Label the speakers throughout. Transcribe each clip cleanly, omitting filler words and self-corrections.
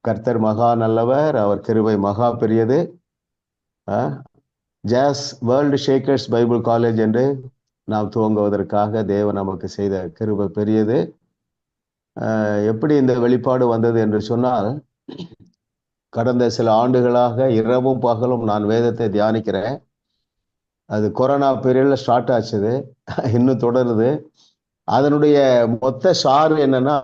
Speaker 1: கர்த்தர் மகா நல்லவர், அவர் கிருபை மகா பெரியது. ஜாஸ் வேர்ல்டு ஷேக்கர்ஸ் பைபிள் காலேஜ் என்று நாம் துவங்குவதற்காக தேவன் நமக்கு செய்த கிருபை பெரியது. எப்படி இந்த வெளிப்பாடு வந்தது என்று சொன்னால், கடந்த சில ஆண்டுகளாக இரவும் பகலும் நான் வேதத்தை தியானிக்கிறேன். அது கொரோனா பீரியட்ல ஸ்டார்ட் ஆச்சுது, இன்னும் தொடருது. அதனுடைய மொத்த சாறு என்னன்னா,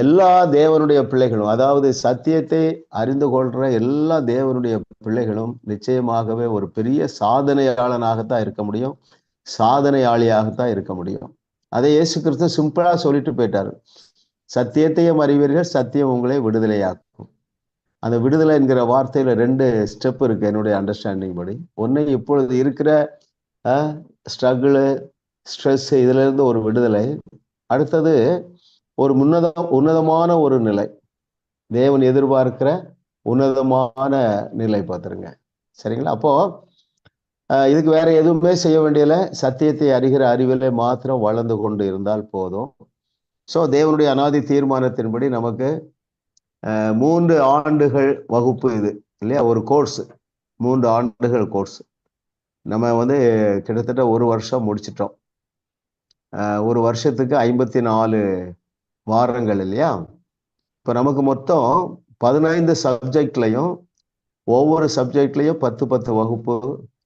Speaker 1: எல்லா தேவனுடைய பிள்ளைகளும், அதாவது சத்தியத்தை அறிந்து கொள்ற எல்லா தேவனுடைய பிள்ளைகளும் நிச்சயமாகவே ஒரு பெரிய சாதனையாளனாகத்தான் இருக்க முடியும், சாதனையாளியாகத்தான் இருக்க முடியும். அதை இயேசு கிறிஸ்து சிம்பிளா சொல்லிட்டு போயிட்டாரு. சத்தியத்தையும் அறிவீர்கள், சத்தியம் உங்களை விடுதலையாக்கும். அந்த விடுதலை என்கிற வார்த்தையில 2 ஸ்டெப் இருக்கு என்னுடைய அண்டர்ஸ்டாண்டிங் படி. ஒண்ணு, இப்பொழுது இருக்கிற ஸ்ட்ரகிள், ஸ்ட்ரெஸ், இதுல இருந்து ஒரு விடுதலை. அடுத்தது ஒரு உன்னதமான ஒரு நிலை, தேவன் எதிர்பார்க்கிற உன்னதமான நிலை பார்த்துருங்க. சரிங்களா? அப்போ இதுக்கு வேற எதுவுமே செய்ய வேண்டியதில்லை. சத்தியத்தை அறிகிற அறிவிலே மாத்திரம் வளர்ந்து கொண்டு இருந்தால் போதும். ஸோ தேவனுடைய அநாதி தீர்மானத்தின்படி நமக்கு 3 ஆண்டுகள் வகுப்பு இது இல்லையா? ஒரு கோர்ஸ், 3 ஆண்டுகள் கோர்ஸ். நம்ம கிட்டத்தட்ட 1 வருஷம் முடிச்சிட்டோம். ஒரு வருஷத்துக்கு 54 வாரங்கள் இல்லையா? இப்போ நமக்கு மொத்தம் 15 சப்ஜெக்ட்லையும், ஒவ்வொரு சப்ஜெக்ட்லையும் 10 வகுப்பு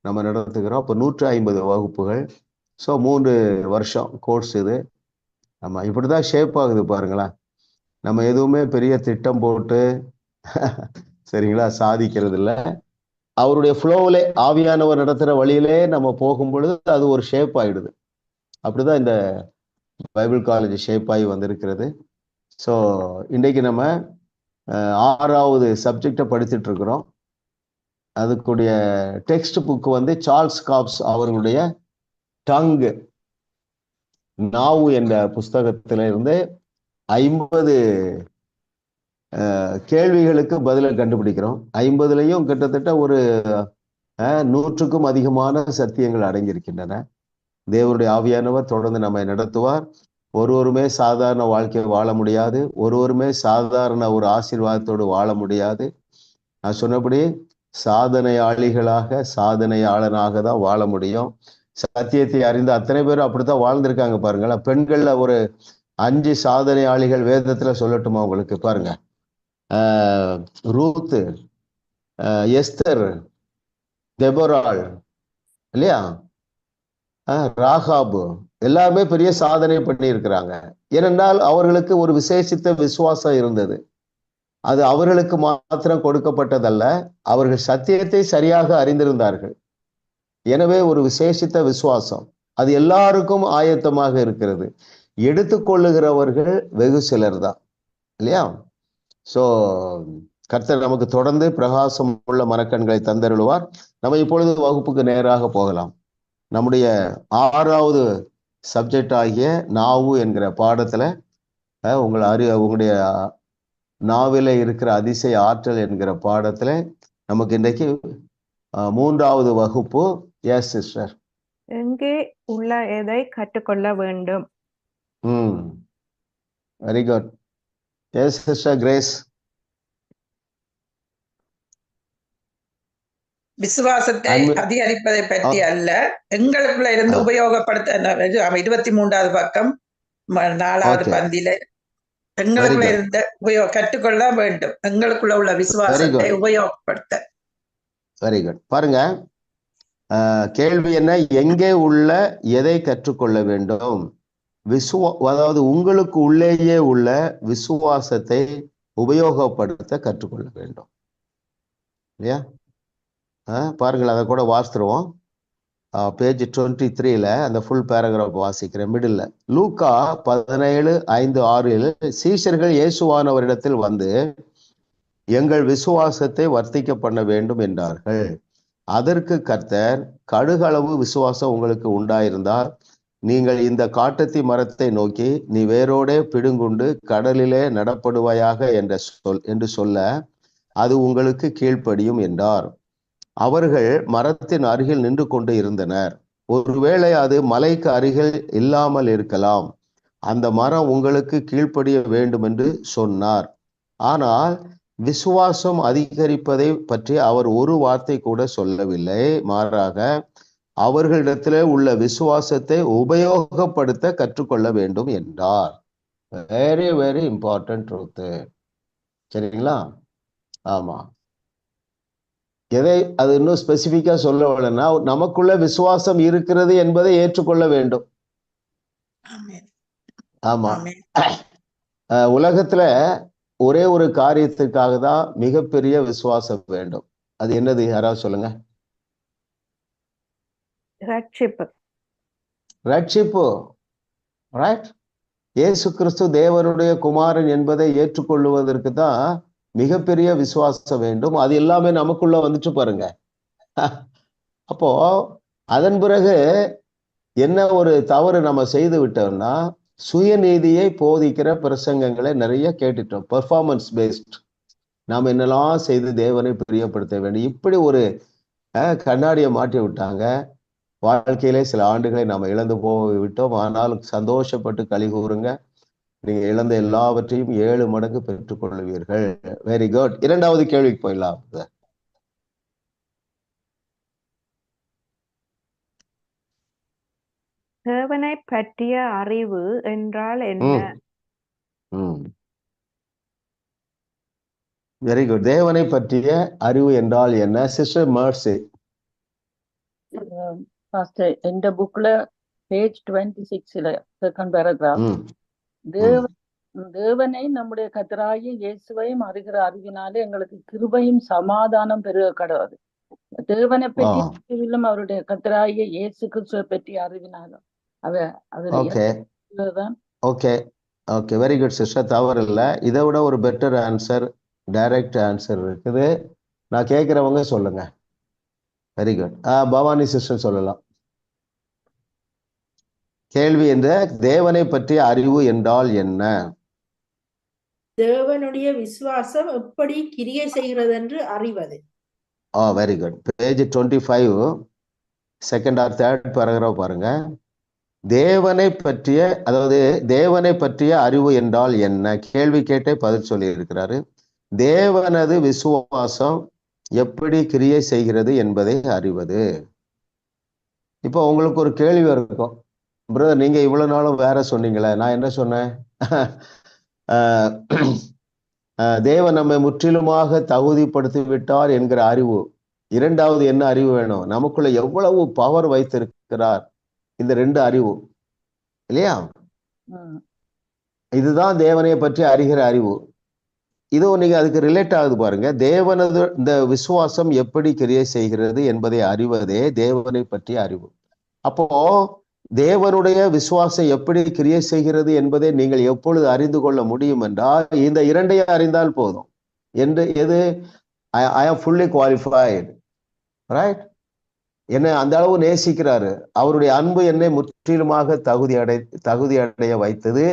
Speaker 1: நம்ம நடத்துகிறோம். அப்போ 150 வகுப்புகள். ஸோ 3 வருஷம் கோர்ஸ் இது. நம்ம இப்படிதான் ஷேப் ஆகுது பாருங்களேன். நம்ம எதுவுமே பெரிய திட்டம் போட்டு சரிங்களா சாதிக்கிறது இல்லை. அவருடைய ஃப்ளோவிலே, ஆவியானவர் நடத்துகிற வழியிலே நம்ம போகும் பொழுது அது ஒரு ஷேப் ஆயிடுது. அப்படிதான் இந்த பைபிள் காலேஜ் ஷேப் ஆகி வந்திருக்கிறது. ஸோ இன்றைக்கு நம்ம 6வது சப்ஜெக்டை படிச்சுட்டு இருக்கிறோம். அதுக்குடைய டெக்ஸ்ட் புக் சார்ல்ஸ் காப்ஸ் அவர்களுடைய டங்கு, நாவு என்ற புஸ்தகத்தில இருந்து 50 கேள்விகளுக்கு பதிலை கண்டுபிடிக்கிறோம். 50லையும் கிட்டத்தட்ட ஒரு 100க்கும் அதிகமான சத்தியங்கள் அடங்கியிருக்கின்றன. தேவனுடைய ஆவியானவர் தொடர்ந்து நம்மை நடத்துவார். ஒருவருமே சாதாரண வாழ்க்கையை வாழ முடியாது. ஒருவருமே சாதாரண ஒரு ஆசீர்வாதத்தோடு வாழ முடியாது. நான் சொன்னபடி சாதனையாளிகளாக, சாதனையாளனாக தான் வாழ முடியும். சத்தியத்தை அறிந்த அத்தனை பேரும் அப்படித்தான் வாழ்ந்திருக்காங்க பாருங்களேன். பெண்கள்ல ஒரு 5 சாதனையாளிகள் வேதத்துல சொல்லட்டுமா உங்களுக்கு? பாருங்க, ரூத்து, எஸ்தர், தெபோராள் இல்லையா, ராகாபு, எல்லாருமே பெரிய சாதனை பண்ணி இருக்கிறாங்க. ஏனென்றால் அவர்களுக்கு ஒரு விசேஷித்த விசுவாசம் இருந்தது. அது அவர்களுக்கு மாத்திரம் கொடுக்கப்பட்டதல்ல, அவர்கள் சத்தியத்தை சரியாக அறிந்திருந்தார்கள். எனவே ஒரு விசேஷித்த விசுவாசம் அது எல்லாருக்கும் ஆயத்தமாக இருக்கிறது. எடுத்துக்கொள்ளுகிறவர்கள் வெகு சிலர் தான் இல்லையா? ஸோ கர்த்தர் நமக்கு தொடர்ந்து பிரகாசம் உள்ள மனக்கண்களை தந்தருளுவார். நம்ம இப்பொழுது வகுப்புக்கு நேராக போகலாம். நம்முடைய 6வது சப்ஜெக்ட் ஆகிய நாவு என்கிற பாடத்துல உங்களுடைய நாவில இருக்கிற அதிசய ஆற்றல் என்கிற பாடத்துல நமக்கு இன்றைக்கு 3வது வகுப்பு. Yes sister.
Speaker 2: எங்கே உள்ள எதை கற்றுக்கொள்ள வேண்டும்?
Speaker 1: Very good. Yes sister grace.
Speaker 3: விசுவாசத்தை அதிகரிப்பதை பற்றி அல்ல, எங்களுக்குள்ள இருந்து உபயோகப்படுத்த. 23வது பக்கம் 4வது பந்தியில எங்களுக்குள்ள இருந்த கற்றுக்கொள்ள வேண்டும், எங்களுக்குள்ள உள்ள விசுவாசத்தை உபயோகப்படுத்த.
Speaker 1: Very good. பாருங்க, கேள்வி என்ன? எங்கே உள்ள எதை கற்றுக்கொள்ள வேண்டும்? அதாவது உங்களுக்கு உள்ளேயே உள்ள விசுவாசத்தை உபயோகப்படுத்த கற்றுக்கொள்ள வேண்டும் இல்லையா? பாருங்கள், அதை கூட வாசித்துருவோம். பேஜ் 23ல அந்த ஃபுல் பேராகிராஃப் வாசிக்கிறேன். மிடில் லூக்கா 17:5-6 சீஷர்கள் இயேசுவானவரிடத்தில் வந்து எங்கள் விசுவாசத்தை வர்த்திக்க பண்ண வேண்டும் என்றார்கள். அதற்கு கர்த்தர், கடுகளவு விசுவாசம் உங்களுக்கு உண்டாயிருந்தால் நீங்கள் இந்த காட்டத்தி மரத்தை நோக்கி நீ வேரோடே பிடுங்குண்டு கடலிலே நடப்படுவாயாக என்று சொல்ல அது உங்களுக்கு கீழ்ப்படியும் என்றார். அவர்கள் மரத்தின் அருகில் நின்று கொண்டு இருந்தனர். ஒருவேளை அது மலைக்கு அருகில் இல்லாமல் இருக்கலாம். அந்த மரம் உங்களுக்கு கீழ்ப்படிய வேண்டும் என்று சொன்னார். ஆனால் விசுவாசம் அதிகரிப்பதை பற்றி அவர் ஒரு வார்த்தை கூட சொல்லவில்லை. மாறாக அவர்களிடத்திலே உள்ள விசுவாசத்தை உபயோகப்படுத்த கற்றுக்கொள்ள வேண்டும் என்றார். Very very important truth. சரிங்களா? ஆமா. எதை அது இன்னும் ஸ்பெசிபிக்கா சொல்லவில்லைன்னா, நமக்குள்ள விசுவாசம் இருக்கிறது என்பதை ஏற்றுக்கொள்ள வேண்டும். ஆமா. உலகத்துல ஒரே ஒரு காரியத்துக்காக தான் மிகப்பெரிய விசுவாசம் வேண்டும். அது என்னது? யாராவது சொல்லுங்க. ரட்சிப்பு. ரைட்? இயேசு கிறிஸ்து தேவனுடைய குமாரன் என்பதை ஏற்றுக்கொள்வதற்கு தான் மிகப்பெரிய விசுவாசம் வேண்டும். அது எல்லாமே நமக்குள்ள வந்துட்டு பாருங்க. அப்போ அதன் பிறகு என்ன ஒரு தவறு நம்ம செய்து விட்டோம்னா, சுயநீதியை போதிக்கிற பிரசங்கங்களை நிறைய கேட்டுட்டோம். Performance paste. நாம் என்னெல்லாம் செய்து தேவனை பிரியப்படுத்த வேண்டும், இப்படி ஒரு கண்ணாடியை மாட்டி விட்டாங்க. வாழ்க்கையிலே சில ஆண்டுகளை நாம் இழந்து போய் விட்டோம். ஆனாலும் சந்தோஷப்பட்டு களி கூறுங்க, நீங்க இழந்த எல்லாவற்றையும் 7 மடங்கு பெற்றுக் கொள்வீர்கள். Very good. இரண்டாவது கேள்விக்கு போயிடலாம்.
Speaker 2: தேவனை பற்றிய அறிவு என்றால் என்ன?
Speaker 1: Very good. தேவனை பற்றிய அறிவு என்றால் என்ன? Sister mercy.
Speaker 4: இந்த புக்ல பேஜ் 26ல செகண்ட் பேராகிராஃப், தேவனை நம்முடைய கர்த்தராகிய இயேசுவையும் அறிகிற அறிவினாலே எங்களுக்கு கிருபையும் சமாதானம் பெருக கடவுது. தேவனை பற்றி அறிவிலும் அவருடைய கர்த்தராகிய இயேசு கிறிஸ்துவை பற்றி அறிவினாலும்
Speaker 1: ஓகே வெரி குட் சிஸ்டர், தவறு இல்லை. இதை விட ஒரு பெட்டர் ஆன்சர், டைரக்ட் ஆன்சர் இருக்குது. நான் கேட்கிறவங்க சொல்லுங்க. Very good. பவானி சிஸ்டர் சொல்லலாம். கேள்வி என்ற தேவனை பற்றிய அறிவு என்றால் என்ன?
Speaker 5: தேவனுடைய விசுவாசம் எப்படி கிரியை செய்கிறது என்று அறிவது.
Speaker 1: Very good. Page 25 second or third paragraph பாருங்க. தேவனை பற்றிய, அதாவது தேவனை பற்றிய அறிவு என்றால் என்ன? கேள்வி கேட்டே பதில் சொல்லி இருக்கிறாரு. தேவனது விசுவாசம் எப்படி கிரியை செய்கிறது என்பதை அறிவது. இப்போ உங்களுக்கு ஒரு கேள்வி இருக்கும், பிரதர் நீங்க இவ்வளவு நாளும் வேற சொன்னீங்களே, நான் என்ன சொன்னேன்? தேவன் நம்மை முற்றிலுமாக தகுதிப்படுத்தி விட்டார் என்கிற அறிவு. இரண்டாவது என்ன அறிவு வேணும்? நமக்குள்ள எவ்வளவு பவர் வைத்திருக்கிறார். இந்த 2 அறிவு இல்லையா? இதுதான் தேவனை பற்றி அறிகிற அறிவு. இதோ நீங்க அதுக்கு ரிலேட் ஆகுது பாருங்க. தேவனது இந்த விசுவாசம் எப்படி கிரியை செய்கிறது என்பதை அறிவதே தேவனை பற்றிய அறிவு. அப்போ தேவனுடைய விசுவாசம் எப்படி கிரியை செய்கிறது என்பதை நீங்கள் எப்பொழுது அறிந்து கொள்ள முடியும் என்றால், இந்த 2ஐயும் அறிந்தால் போதும். என்று எது? ஐ ஆம் ஃபுல்லி குவாலிஃபைடு. ரைட்? என்னை அந்த அளவு நேசிக்கிறாரு, அவருடைய அன்பு என்னை முற்றிலுமாக தகுதி அடைய வைத்தது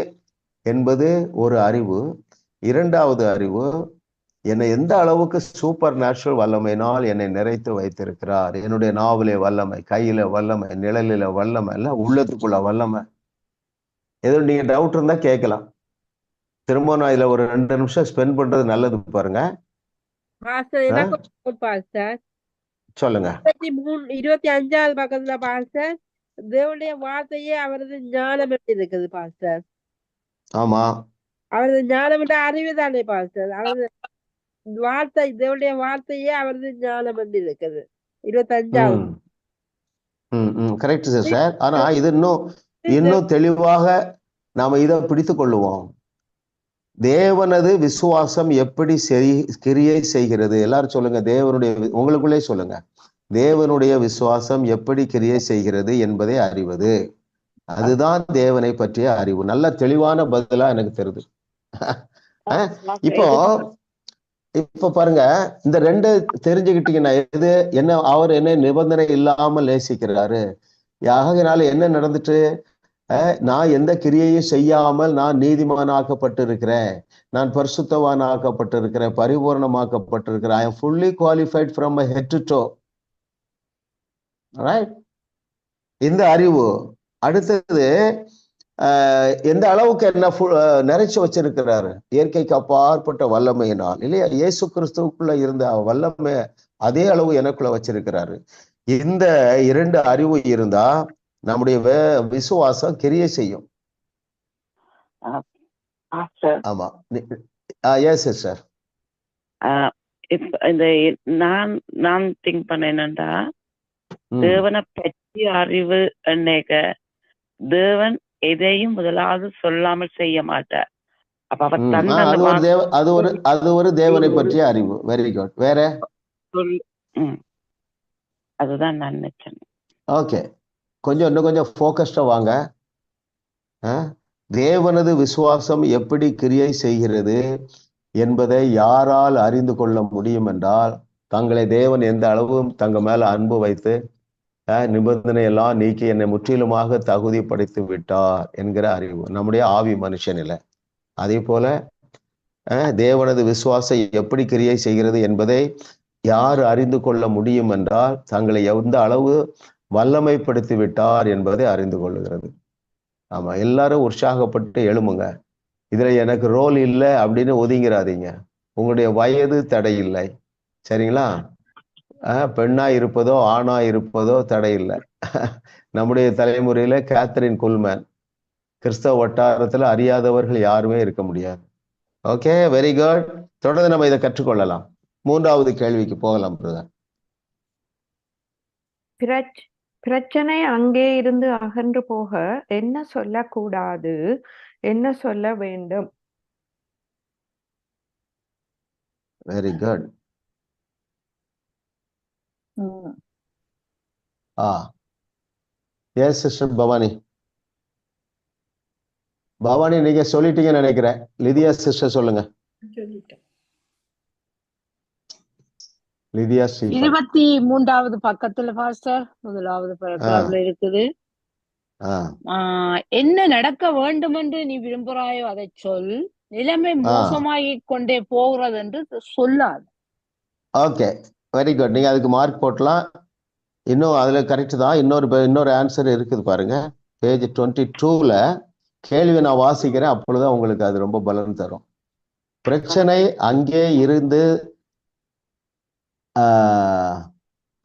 Speaker 1: என்பது ஒரு அறிவு. இரண்டாவது அறிவு, என்னை எந்த அளவுக்கு சூப்பர் நேச்சுரல் வல்லமையினால் என்னை நிறைத்து வைத்திருக்கிறார். என்னுடைய நாவிலே வல்லமை, கையில வல்லமை, நிழலில வல்லமை, எல்லாம் உள்ளத்துக்குள்ள வல்லமை. எதுவும் நீங்க டவுட் இருந்தா கேட்கலாம். திரும்ப நான் இதுல ஒரு 2 நிமிஷம் ஸ்பெண்ட் பண்றது நல்லது பாருங்க. சொல்லுங்க.
Speaker 6: 25வது பக்கத்துல பாஸ்டர், தேவனுடைய வார்த்தையே அவரது ஞானம் இருக்குது பாஸ்டர்.
Speaker 1: ஆமா,
Speaker 6: அவரது ஞானம் என்ற அறிவு தானே பாஸ்டர். அவரது வார்த்தை, தேவனுடைய வார்த்தையே அவரது ஞானம் என்று இருக்குது 25வது.
Speaker 1: Correct sister. ஆனா இது இன்னும் தெளிவாக நாம இதை பிடித்துக் கொள்ளுவோம். தேவனது விசுவாசம் எப்படி கிரியை செய்கிறது? எல்லாரும் சொல்லுங்க. தேவனுடைய, உங்களுக்குள்ளே சொல்லுங்க, தேவனுடைய விசுவாசம் எப்படி கிரியை செய்கிறது என்பதை அறிவது. அதுதான் தேவனை பற்றிய அறிவு. நல்ல தெளிவான பதிலா எனக்கு தெரியுது. இப்போ பாருங்க, இந்த 2 தெரிஞ்சுக்கிட்டீங்கன்னா, எது என்ன? அவர் என்ன நிபந்தனை இல்லாமல் நேசிக்கிறாரு. ஆகையினால என்ன நடந்துட்டு, நான் எந்த கிரியையும் செய்யாமல் நான் நீதிமானாக்கப்பட்டிருக்கிறேன், நான் பரிசுத்தவானாக்கப்பட்டிருக்கிறேன், பரிபூர்ணமாக்கப்பட்டிருக்கிறேன். I am fully qualified from my head to toe. Right? இந்த அறிவு. அடுத்தது, எந்த அளவுக்கு என்ன நிறைச்சு வச்சிருக்கிறாரு, இயற்கைக்கு அப்பாற்பட்ட வல்லமையினால் இல்லையா? இயேசு கிறிஸ்துவுக்குள்ள இருந்த வல்லமை அதே அளவு எனக்குள்ள வச்சிருக்கிறாரு. இந்த 2 அறிவு இருந்தா நம்முடைய விசுவாசம் கிரியை செய்யும். ஆமா. Yes sister.
Speaker 7: இந்த நான் திங்க் பண்ண என்னன்னா, தேவனை பற்றி அறிவு என்னைக்க தேவன் எதையும் முதலாவது சொல்லாமல் செய்ய மாட்டார். அப்ப அவர்
Speaker 1: அது ஒரு தேவனை பற்றிய அறிவு. Very good. வேற
Speaker 7: அதுதான் நான் நினைச்சேன்.
Speaker 1: ஓகே, இன்னும் கொஞ்சம் போக்கஸ்டா வாங்க. தேவனது விசுவாசம் எப்படி கிரியை செய்கிறது என்பதை யாரால் அறிந்து கொள்ள முடியும் என்றால், தங்களை தேவன் எந்த அளவும் தங்க மேல அன்பு வைத்து நிபந்தனை எல்லாம் நீக்கி என்னை முற்றிலுமாக தகுதிப்படுத்தி விட்டார் என்கிற அறிவு நம்முடைய ஆவி மனுஷனில். அதே போல தேவனது விசுவாசம் எப்படி கிரியை செய்கிறது என்பதை யார் அறிந்து கொள்ள முடியும் என்றால், தங்களை எந்த அளவு வல்லமைப்படுத்தி விட்டார் என்பதை அறிந்து கொள்ளுகிறது. ஆமா, எல்லாரும் உற்சாகப்பட்டு எழுமுங்க. இதுல எனக்கு ரோல் இல்லை அப்படின்னு ஒதுங்கிறாதீங்க. உங்களுடைய வயது தடை இல்லை, சரிங்களா? பெண்ணா இருப்பதோ ஆணா இருப்பதோ தடை இல்லை. நம்முடைய தலைமுறையில கேத்தரின் குல்மேன், கிறிஸ்தவ வட்டாரத்துல அறியாதவர்கள் யாருமே இருக்க முடியாது. Okay, very good. தொடர்ந்து நம்ம இதை கற்றுக்கொள்ளலாம். 3வது கேள்விக்கு போகலாம் பிரதர்.
Speaker 2: பிரச்சனை அங்கே இருந்து அகன்று போக என்ன சொல்லக்கூடாது, என்ன சொல்ல வேண்டும்?
Speaker 1: Very good. Yes sister Bhavani. Bhavani நீங்க சொல்லிட்டீங்கன்னு நினைக்கிறேன். லிதியா சிஸ்டர் சொல்லுங்க. லிதியா
Speaker 4: 23வது பக்கத்துல பாஸ்டர் 1வது paragraphல இருக்குது. என்ன நடக்க வேண்டும் என்று நீ விரும்புகிறாயோ அதை சொல், நிலைமை மோசமாகிக் கொண்டே போகிறது என்று சொல்லாது.
Speaker 1: Okay, very good. நீங்க அதுக்கு மார்க் போட்டலாம். இன்னும் அதுல கரெக்ட் தான். இன்னொரு ஆன்சர் இருக்குது பாருங்க. பேஜ் 22ல கேள்வி நான் வாசிக்கிறேன், அப்பொழுதுதான் உங்களுக்கு அது ரொம்ப பலன் தரும். பிரச்சனை அங்கே இருந்து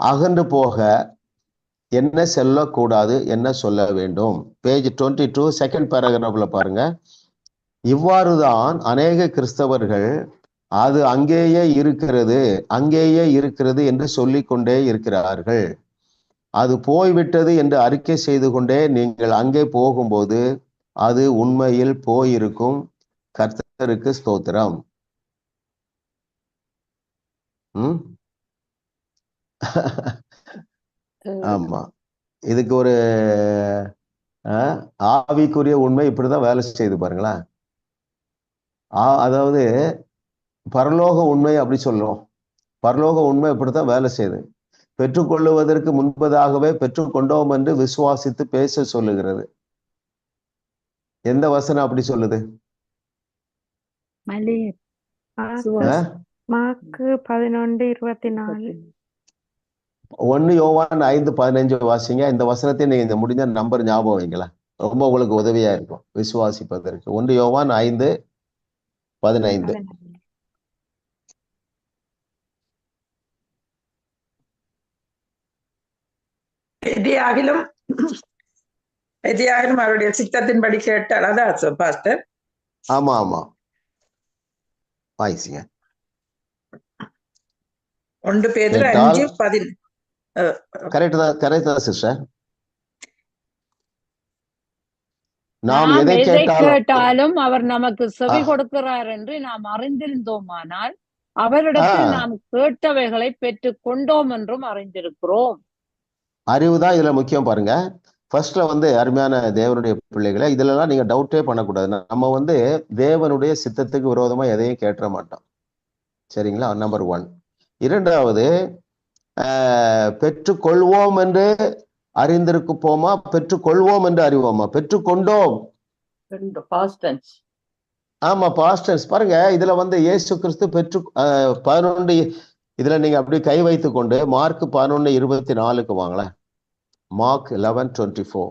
Speaker 1: அகன்று போக என்ன சொல்லக்கூடாது, என்ன சொல்ல வேண்டும்? பேஜ் 22 செகண்ட் பேராகிராஃப்ல பாருங்க. இவ்வாறுதான் அநேக கிறிஸ்தவர்கள் அது அங்கேயே இருக்கிறது என்று சொல்லிக்கொண்டே இருக்கிறார்கள். அது போய்விட்டது என்று அறிக்கை செய்து கொண்டே நீங்கள் அங்கே போகும்போது அது உண்மையில் போயிருக்கும். கர்த்தருக்கு ஸ்தோத்திரம். ஆமா, இதுக்கு ஒரு ஆவிக்குரிய உண்மை இப்படிதான் வேலை செய்து பாருங்களேன். அதாவது பரலோக உண்மை அப்படி சொல்றோம். பரலோக உண்மை இப்படித்தான் வேலை செய்யுது. பெற்றுக்கொள்ளுவதற்கு முன்பதாகவே பெற்றுக்கொண்டோம் என்று விசுவாசித்து பேச சொல்லுகிறது. எந்த வசனம் அப்படி சொல்லுது?
Speaker 2: மார்க்கு 11:24.
Speaker 1: 1 யோவான் 5:15 வாசிங்க. இந்த வசனத்தை நீங்க முடிஞ்ச நம்பர் ஞாபகம் வைங்களா, ரொம்ப உங்களுக்கு உதவியா இருக்கும் விசுவாசிப்பதற்கு. 1 யோவான் 5:15.
Speaker 3: எதியாகிலும் அவருடைய சித்தத்தின்படி கேட்டால் அதான் பாஸ்டர்.
Speaker 1: ஆமா ஆமா, வாசிங்க.
Speaker 3: 1 பேதுரு 5:10.
Speaker 1: கரெக்ட் தான் சிஸ்டர்.
Speaker 4: நாம் எதை கேட்டாலும் அவர் நமக்கு செவி கொடுக்கிறார் என்று நாம் அறிந்திருந்தோமானால் அவரிடத்தில் நாம் கேட்டவைகளை பெற்றுக் கொண்டோம் என்றும் அறிந்திருக்கிறோம்.
Speaker 1: அறிவுதான் இதுல முக்கியம் பாருங்க. ஃபர்ஸ்ட்ல அருமையான தேவனுடைய பிள்ளைகளை, இதுல நீங்க டவுட்டே பண்ணக்கூடாது. நம்ம தேவனுடைய சித்தத்துக்கு விரோதமா எதையும் கேட்ட மாட்டோம், சரிங்களா? நம்பர் 1. 2வது, பெற்றுக்கொள்வோம் என்று அறிந்திருப்போமா, பெற்றுக்கொள்வோம் என்று அறிவோமா? பெற்றுக்கொண்டோம். ஆமா, பாஸ்ட் டென்ஸ். பாருங்க, இதுல இயேசு கிறிஸ்து 11 இதுல நீங்க அப்படி கை வைத்து கொண்டு மார்க் 11:24 வாங்களேன். மார்க் 11:24.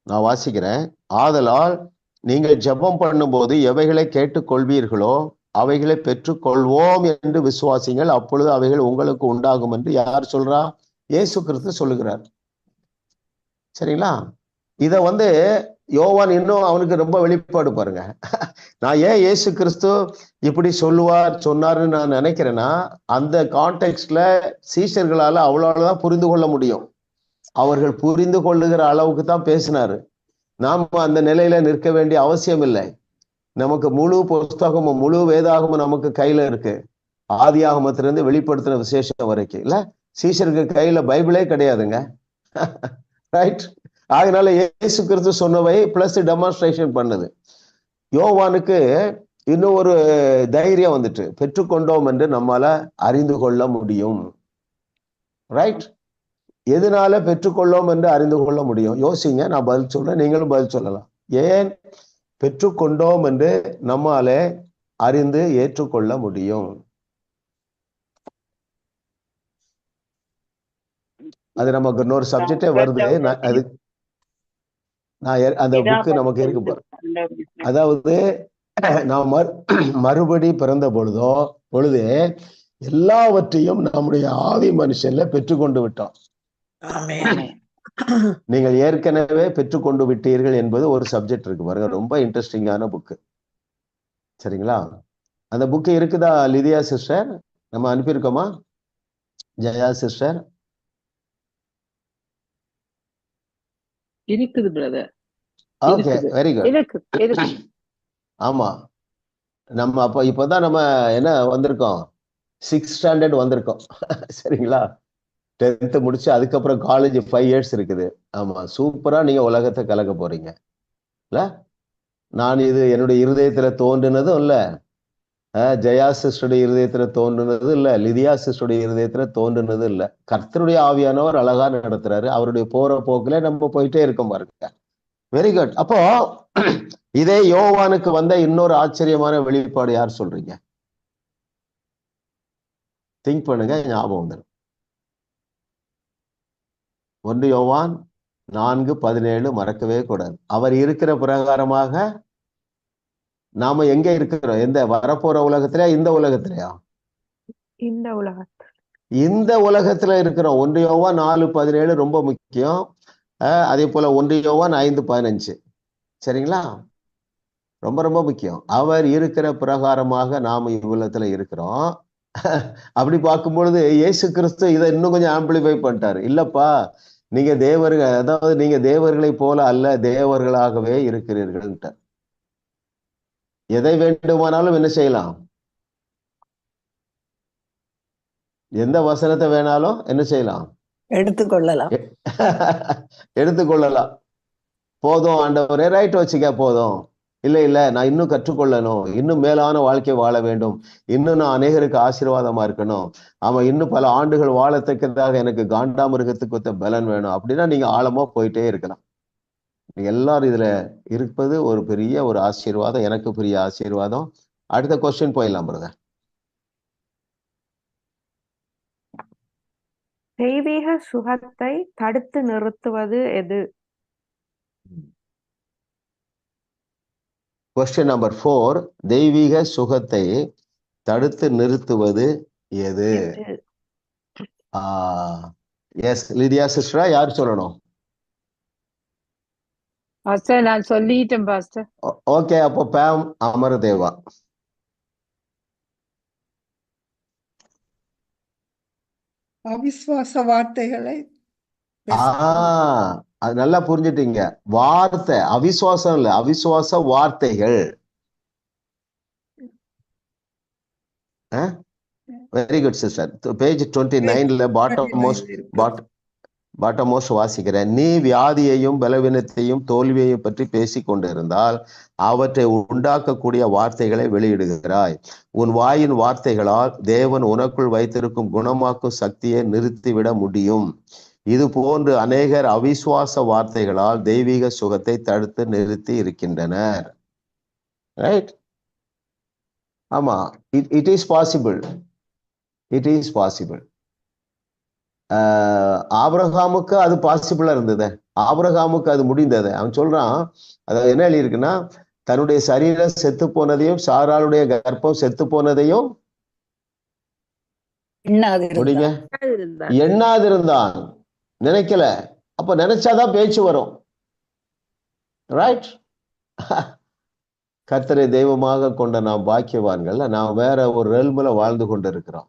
Speaker 1: நான் வாசிக்கிறேன். ஆதலால் நீங்கள் ஜெபம் பண்ணும்போது எவைகளை கேட்டுக்கொள்வீர்களோ அவைகளை பெற்றுக்கொள்வோம் என்று விசுவாசிங்கள், அப்பொழுது அவைகள் உங்களுக்கு உண்டாகும் என்று யார் சொல்றா? இயேசு கிறிஸ்து சொல்லுகிறார். சரிங்களா? இத யோவான் இன்னும் அவனுக்கு ரொம்ப வெளிப்பாடு பாருங்க. நான் ஏன் இயேசு கிறிஸ்து இப்படி சொன்னாருன்னு நான் நினைக்கிறேன்னா, அந்த கான்டெக்ட்ல சீஷர்களால அவ்வளவுதான் புரிந்து கொள்ள முடியும். அவர்கள் புரிந்து கொள்ளுகிற அளவுக்கு தான் பேசினாரு. நாம் அந்த நிலையில நிற்க வேண்டிய அவசியம் இல்லை. நமக்கு முழு புஸ்தகமும் முழு வேதாகமும் நமக்கு கையில இருக்கு. ஆதி ஆகமத்திலிருந்து வெளிப்படுத்தின விசேஷம் வரைக்கும் இல்ல. சீஷருக்கு கையில பைபிளே கிடையாதுங்க. ரைட்? அதனால இயேசு கிறிஸ்து சொன்னவை பிளஸ் டெமான்ஸ்ட்ரேஷன் பண்ணுது. யோவானுக்கு இன்னும் ஒரு தைரியம் வந்துட்டு, பெற்றுக்கொண்டோம் என்று நம்மால அறிந்து கொள்ள முடியும். ரைட்? எதனால பெற்றுக்கொள்ளோம் என்று அறிந்து கொள்ள முடியும்? யோசிங்க, நான் பதில் சொல்றேன், நீங்களும் பதில் சொல்லலாம். ஏன் பெற்றுக்கொண்டோம் என்று நம்மாலே அறிந்து ஏற்றுக்கொள்ள முடியும்? அது நமக்கு இன்னொரு சப்ஜெக்டே வருது. அந்த புக்கு நமக்கு இருக்கு. அதாவது நாம் மறுபடி பிறந்த பொழுது எல்லாவற்றையும் நம்முடைய ஆவி மனுஷன்ல பெற்றுக்கொண்டு விட்டோம். நீங்கள் ஏற்கனவே பெற்றுக்கொண்டு விட்டீர்கள் என்பது ஒரு சப்ஜெக்ட் இருக்கு பாருங்க. ரொம்ப இன்ட்ரெஸ்டிங்கான புக்கு. சரிங்களா? அந்த புக்கு இருக்குதா லிதியா சிஸ்டர்? நம்ம அனுப்பியிருக்கோமா? ஜெயா சிஸ்டர்
Speaker 4: இருக்குது பிரதர்.
Speaker 1: Okay, very good. ஆமா, நம்ம இப்பதான் நம்ம என்ன வந்திருக்கோம், 6th ஸ்டாண்டர்ட் வந்திருக்கோம். சரிங்களா? 10th முடிச்சு அதுக்கப்புறம் காலேஜ் 5 years இருக்குது. ஆமா, சூப்பரா நீங்க உலகத்தை கலக்க போறீங்க இல்ல? நான் இது என்னுடைய இருதயத்துல தோன்றினதும் இல்ல, ஜெயா சிஸ்டருடைய இருதயத்துல தோன்றினது இல்ல, லிதியா சிஸ்டருடைய இருதயத்துல தோன்றினது இல்ல. கர்த்தருடைய ஆவியானவர் அழகா நடத்துறாரு. அவருடைய போற போக்குல நம்ம போயிட்டே இருக்கோம் பாருங்க. Very good. அப்போ இதே யோவானுக்கு வந்த இன்னொரு ஆச்சரியமான வெளிப்பாடு யார் சொல்றீங்க? திங்க் பண்ணுங்க, ஞாபகம் வந்துடும். 1 யோவான் 4:17 மறக்கவே கூடாது. அவர் இருக்கிற பிரகாரமாக நாம எங்க இருக்கிறோம்? எந்த வரப்போற உலகத்திலயா இந்த உலகத்திலயா?
Speaker 2: இந்த உலகத்தில்.
Speaker 1: இந்த உலகத்துல இருக்கிறோம். 1 யோவான் 4:17 ரொம்ப முக்கியம். அதே போல 1 யோவான் 5:15. சரிங்களா? ரொம்ப ரொம்ப முக்கியம். அவர் இருக்கிற பிரகாரமாக நாம இவ்வுலகத்துல இருக்கிறோம். அப்படி பார்க்கும் பொழுது இயேசு கிறிஸ்து இதை இன்னும் கொஞ்சம் ஆம்பிளிஃபை பண்ணிட்டாரு. இல்லப்பா, நீங்க தேவர்கள், அதாவது நீங்க தேவர்களை போல அல்ல, தேவர்களாகவே இருக்கிறீர்கள். எதை வேண்டுமானாலும் என்ன செய்யலாம்? எந்த வசனத்தை வேணாலும் என்ன செய்யலாம்?
Speaker 8: எடுத்துக்கொள்ளலாம்.
Speaker 1: எடுத்துக்கொள்ளலாம். போதும் ஆண்டவரே, ரைட் வச்சுக்க, போதும். இல்ல நான் இன்னும் கற்றுக்கொள்ளணும், இன்னும் மேலான வாழ்க்கை வாழ வேண்டும், இன்னும் நான் அநேகருக்கு ஆசீர்வாதமா இருக்கணும், அவன் இன்னும் பல ஆண்டுகள் வாழத்தக்கதாக எனக்கு காண்டாமிருகத்துக்கு ஒத்த பலன் வேணும் அப்படின்னா நீங்க ஆழமா போயிட்டே இருக்கலாம். நீங்க எல்லாரும் இதுல இருப்பது ஒரு பெரிய ஒரு ஆசீர்வாதம், எனக்கு பெரிய ஆசீர்வாதம். அடுத்த கொஸ்டின் போயிடலாம் பிரதர்.
Speaker 2: தெய்வீக சுகத்தை தடுத்து நிறுத்துவது எது?
Speaker 1: கொஸ்டின் நம்பர் 4, தெய்வீக சுகத்தை தடுத்து நிறுத்துவது எது? எஸ், லிதியா சிஸ்டரா, யார் சொல்லணும்?
Speaker 9: பாஸ்டர், நான் சொல்லிட்டேன் பாஸ்டர்.
Speaker 1: ஓகே, அப்போ பேம் அமரதேவா.
Speaker 8: அவிசுவாச வார்த்தைகளை
Speaker 1: அது நல்லா புரிஞ்சுட்டீங்க. வார்த்தை, அவிசுவாசம் இல்ல, அவிசுவாச வார்த்தைகள். Very good sister. பேஜ் 29ல பாட்டம் மோஸ்ட் வாசிக்கிறேன். நீ வியாதியையும் பலவீனத்தையும் தோல்வியையும் பற்றி பேசிக் கொண்டிருந்தால் அவற்றை உண்டாக்கக்கூடிய வார்த்தைகளை வெளியிடுகிறாய். உன் வாயின் வார்த்தைகளால் தேவன் உனக்குள் வைத்திருக்கும் குணமாக்கும் சக்தியை நிறுத்திவிட முடியும். இது போன்று அநேகர் அவிசுவாச வார்த்தைகளால் தெய்வீக சுகத்தை தடுத்து நிறுத்தி இருக்கின்றனர். ரைட்? ஆமா, it is possible. It is possible. ஆபிரகாமுக்கு அது பாசிபிளா இருந்தது. ஆபிரகாமுக்கு அது முடிந்தது. அவன் சொல்றான், அதாவது என்ன எழுதியிருக்குன்னா, தன்னுடைய சரீரம் செத்து போனதையும் சாராளுடைய கர்ப்பம் செத்து போனதையும் முடிங்க எண்ணாதிருந்தான். நினைக்கல. அப்ப நினைச்சாதான் பேச்சு வரும். ரைட்? கர்த்தரை தெய்வமாக கொண்ட நாம் பாக்கியவான்கள். நாம் வேற ஒரு ரெல்முல வாழ்ந்து கொண்டு இருக்கிறோம்.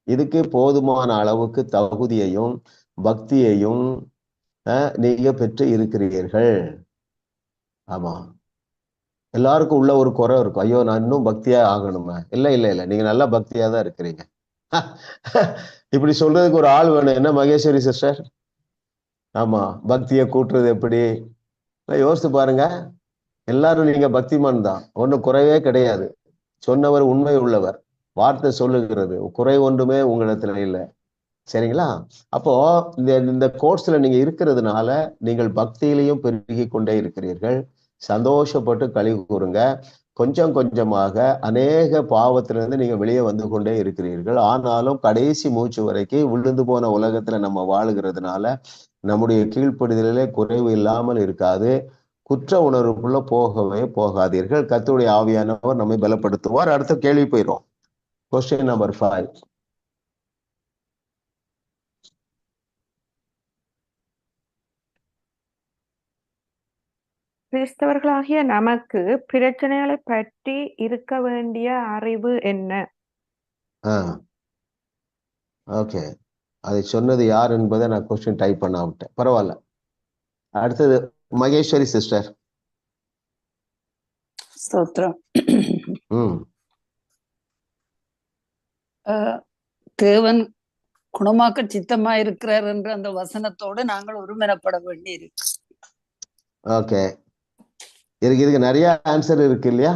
Speaker 1: இதுக்கு போதுமான அளவுக்கு தகுதியையும் பக்தியையும் நீங்க பெற்று இருக்கிறீர்கள். ஆமா, எல்லாருக்கும் உள்ள ஒரு குறை இருக்கும். ஐயோ, நான் இன்னும் பக்தியா ஆகணுமே. இல்ல இல்ல இல்ல, நீங்க நல்லா பக்தியா தான் இருக்கிறீங்க. இப்படி சொல்றதுக்கு ஒரு ஆள் வேணும். என்ன மகேஸ்வரி சிஸ்டர்? ஆமா, பக்தியை கூட்டுறது எப்படி யோசித்து பாருங்க. எல்லாரும் நீங்க பக்திமான் தான், ஒன்றும் குறைவே கிடையாது. சொன்னவர் உண்மை உள்ளவர், வார்த்தை சொல்லுகிறது, குறை ஒன்றுமே உங்களிடத்துல இல்லை. சரிங்களா? அப்போ இந்த கோர்ஸ்ல நீங்க இருக்கிறதுனால நீங்கள் பக்தியிலையும் பெருகி கொண்டே இருக்கிறீர்கள். சந்தோஷப்பட்டு களி கூறுங்க. கொஞ்சம் கொஞ்சமாக அநேக பாவத்திலிருந்து நீங்க வெளியே வந்து கொண்டே இருக்கிறீர்கள். ஆனாலும் கடைசி மூச்சு வரைக்கும் விழுந்து போன உலகத்துல நம்ம வாழுகிறதுனால நம்முடைய கீழ்ப்படிதலிலே குறைவு இல்லாமல் இருக்காது. குற்ற உணர்வுக்குள்ள போகவே போகாதீர்கள். கர்த்தருடைய ஆவியானவர் நம்மை பலப்படுத்துவார். அடுத்த கேள்வி போயிடும். Question number 5.
Speaker 2: கிறிஸ்தவர்களாகிய நமக்கு பிரச்சனைகளை பற்றி இருக்க வேண்டிய அறிவு என்ன?
Speaker 1: ஓகே, அதை சொன்னது யார் என்பதை நான் கொஸ்டின் டைப் பண்ண விட்டேன். பரவாயில்ல. அடுத்தது மகேஸ்வரி சிஸ்டர்.
Speaker 8: ஸ்தோத்திரம். தேவன் குணமாக்க சித்தமா இருக்கிறார் என்ற அந்த வசனத்தோடு நாங்கள் ஒருமனப்பட வேண்டி இருக்கு.
Speaker 1: ஓகே, இதுக்கு நிறைய ஆன்சர் இருக்கு இல்லையா?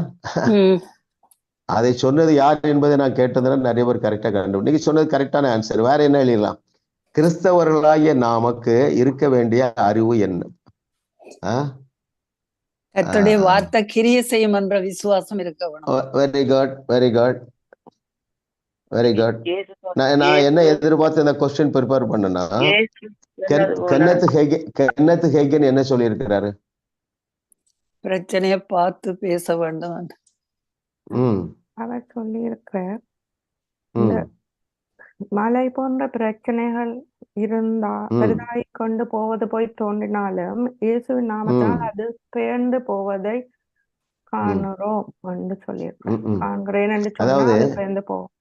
Speaker 1: அதை சொன்னது யார் என்பதை நான் கேட்டதுன்னா நிறைய பேர் கரெக்டா கண்டு. நீங்க சொன்னது கரெக்டான ஆன்சர். வேற என்ன எழுதலாம்? கிறிஸ்தவர்களாகிய நமக்கு இருக்க வேண்டிய அறிவு என்ன?
Speaker 8: கர்த்தருடைய வார்த்தை கிரியை செய்யும் என்ற விசுவாசம் இருக்க வேணும்.
Speaker 1: Very good, very good, very good. நான் என்ன எதிர்பார்த்து இந்த கொஸ்டின் ப்ரிப்பேர் பண்ணனா, கென்னத் ஹேகன் என்ன சொல்லி இருக்கிறாரு?
Speaker 8: பிரச்சனைய பார்த்து பேச வேண்டும்.
Speaker 2: அவர் சொல்லி இருக்கிறார், மழை போன்ற பிரச்சனைகள் இருந்தா பெரிதாய் கொண்டு போவது போய் தோன்றினாலும் இயேசுவின் நாமத்தால் அது பெயர்ந்து போவதை காணுறோம் என்று சொல்லியிருக்கிறேன். காண்கிறேன் என்று சொன்னால் பெயர்ந்து போவோம்.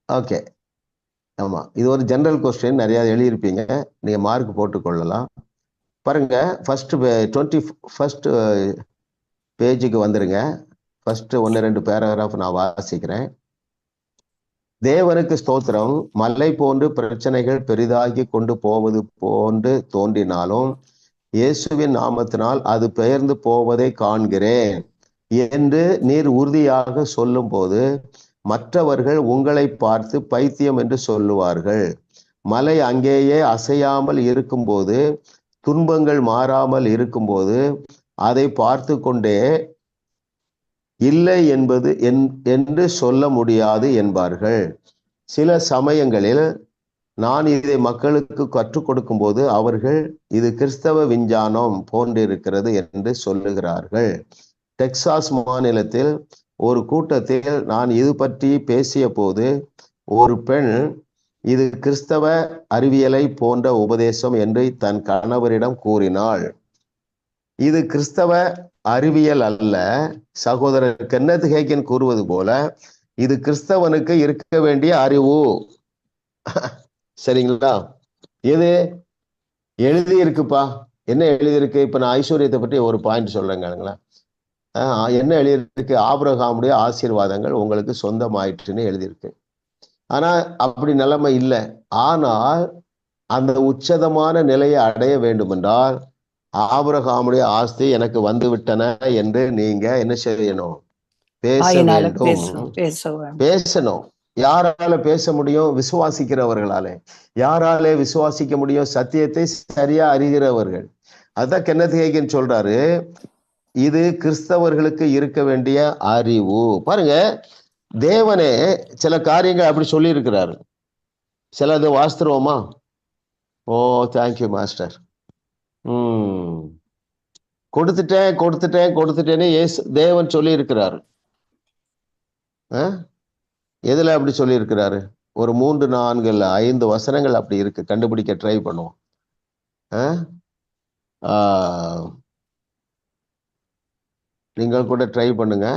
Speaker 1: ஓகே, ஆமா, இது ஒரு ஜெனரல் கொஸ்டின். நிறைய எழுதியிருப்பீங்க, நீங்க மார்க் போட்டுக்கொள்ளலாம். பாருங்க, ஃபர்ஸ்ட் 21 பேஜுக்கு வந்துருங்க. ஃபர்ஸ்ட் 1-2 பேராகிராஃப் நான் வாசிக்கிறேன். தேவனுக்கு ஸ்தோத்திரம். மலை போன்று பிரச்சனைகள் பெரிதாகி கொண்டு போவது போன்று தோன்றினாலும் இயேசுவின் நாமத்தினால் அது பெயர்ந்து போவதை காண்கிறேன் என்று நீர் உறுதியாக சொல்லும் போது மற்றவர்கள் உங்களை பார்த்து பைத்தியம் என்று சொல்லுவார்கள். மலை அங்கேயே அசையாமல் இருக்கும்போது, துன்பங்கள் மாறாமல் இருக்கும்போது அதை பார்த்து கொண்டே இல்லை என்பது என்று சொல்ல முடியாது என்பார்கள். சில சமயங்களில் நான் இதை மக்களுக்கு கற்றுக் கொடுக்கும் போது அவர்கள் இது கிறிஸ்தவ விஞ்ஞானம் போன்றிருக்கிறது என்று சொல்லுகிறார்கள். டெக்சாஸ் மாநிலத்தில் ஒரு கூட்டத்தில் நான் இது பற்றி பேசிய போது ஒரு பெண் இது கிறிஸ்தவ அறிவியலை போன்ற உபதேசம் என்று தன் கணவரிடம் கூறினாள். இது கிறிஸ்தவ அறிவியல் அல்ல. சகோதரர் கென்னத் ஹேகன் கூறுவது போல இது கிறிஸ்தவனுக்கு இருக்க வேண்டிய அறிவு. சரிங்களா? எது எழுதி இருக்குப்பா? என்ன எழுதியிருக்கு? இப்ப நான் ஐஸ்வர்யத்தை பற்றி ஒரு பாயிண்ட் சொல்றேங்க. என்ன எழுதியிருக்கு? ஆபிரகாமுடைய ஆசீர்வாதங்கள் உங்களுக்கு சொந்தமாயிற்றுன்னு எழுதியிருக்கு. ஆனா அப்படி நிலைமை இல்லை. ஆனால் அந்த உச்சதமான நிலையை அடைய வேண்டும் என்றால் ஆபிரகாமுடைய ஆஸ்தி எனக்கு வந்து விட்டன என்று நீங்க என்ன செய்யணும்? பேசணும். யாரால பேச முடியும்? விசுவாசிக்கிறவர்களாலே. யாராலே விசுவாசிக்க முடியும்? சத்தியத்தை சரியா அறிகிறவர்கள். அதான் கென்னத் ஹேகன் சொல்றாரு, இது கிறிஸ்தவர்களுக்கு இருக்க வேண்டிய அறிவு. பாருங்க, தேவனே சில காரியங்கள் அப்படி சொல்லி இருக்கிறாரு. சிலது வாஸ்தவமா? ஓ, தேங்க்யூ மாஸ்டர். கொடுத்துட்டேன்னு தேவன் சொல்லி இருக்கிறாரு. எதுல அப்படி சொல்லி இருக்கிறாரு? ஒரு 3, 4, 5 வசனங்கள் அப்படி இருக்கு. கண்டுபிடிக்க ட்ரை பண்ணுவோம். நீங்கள் கூட ட்ரை பண்ணுங்க.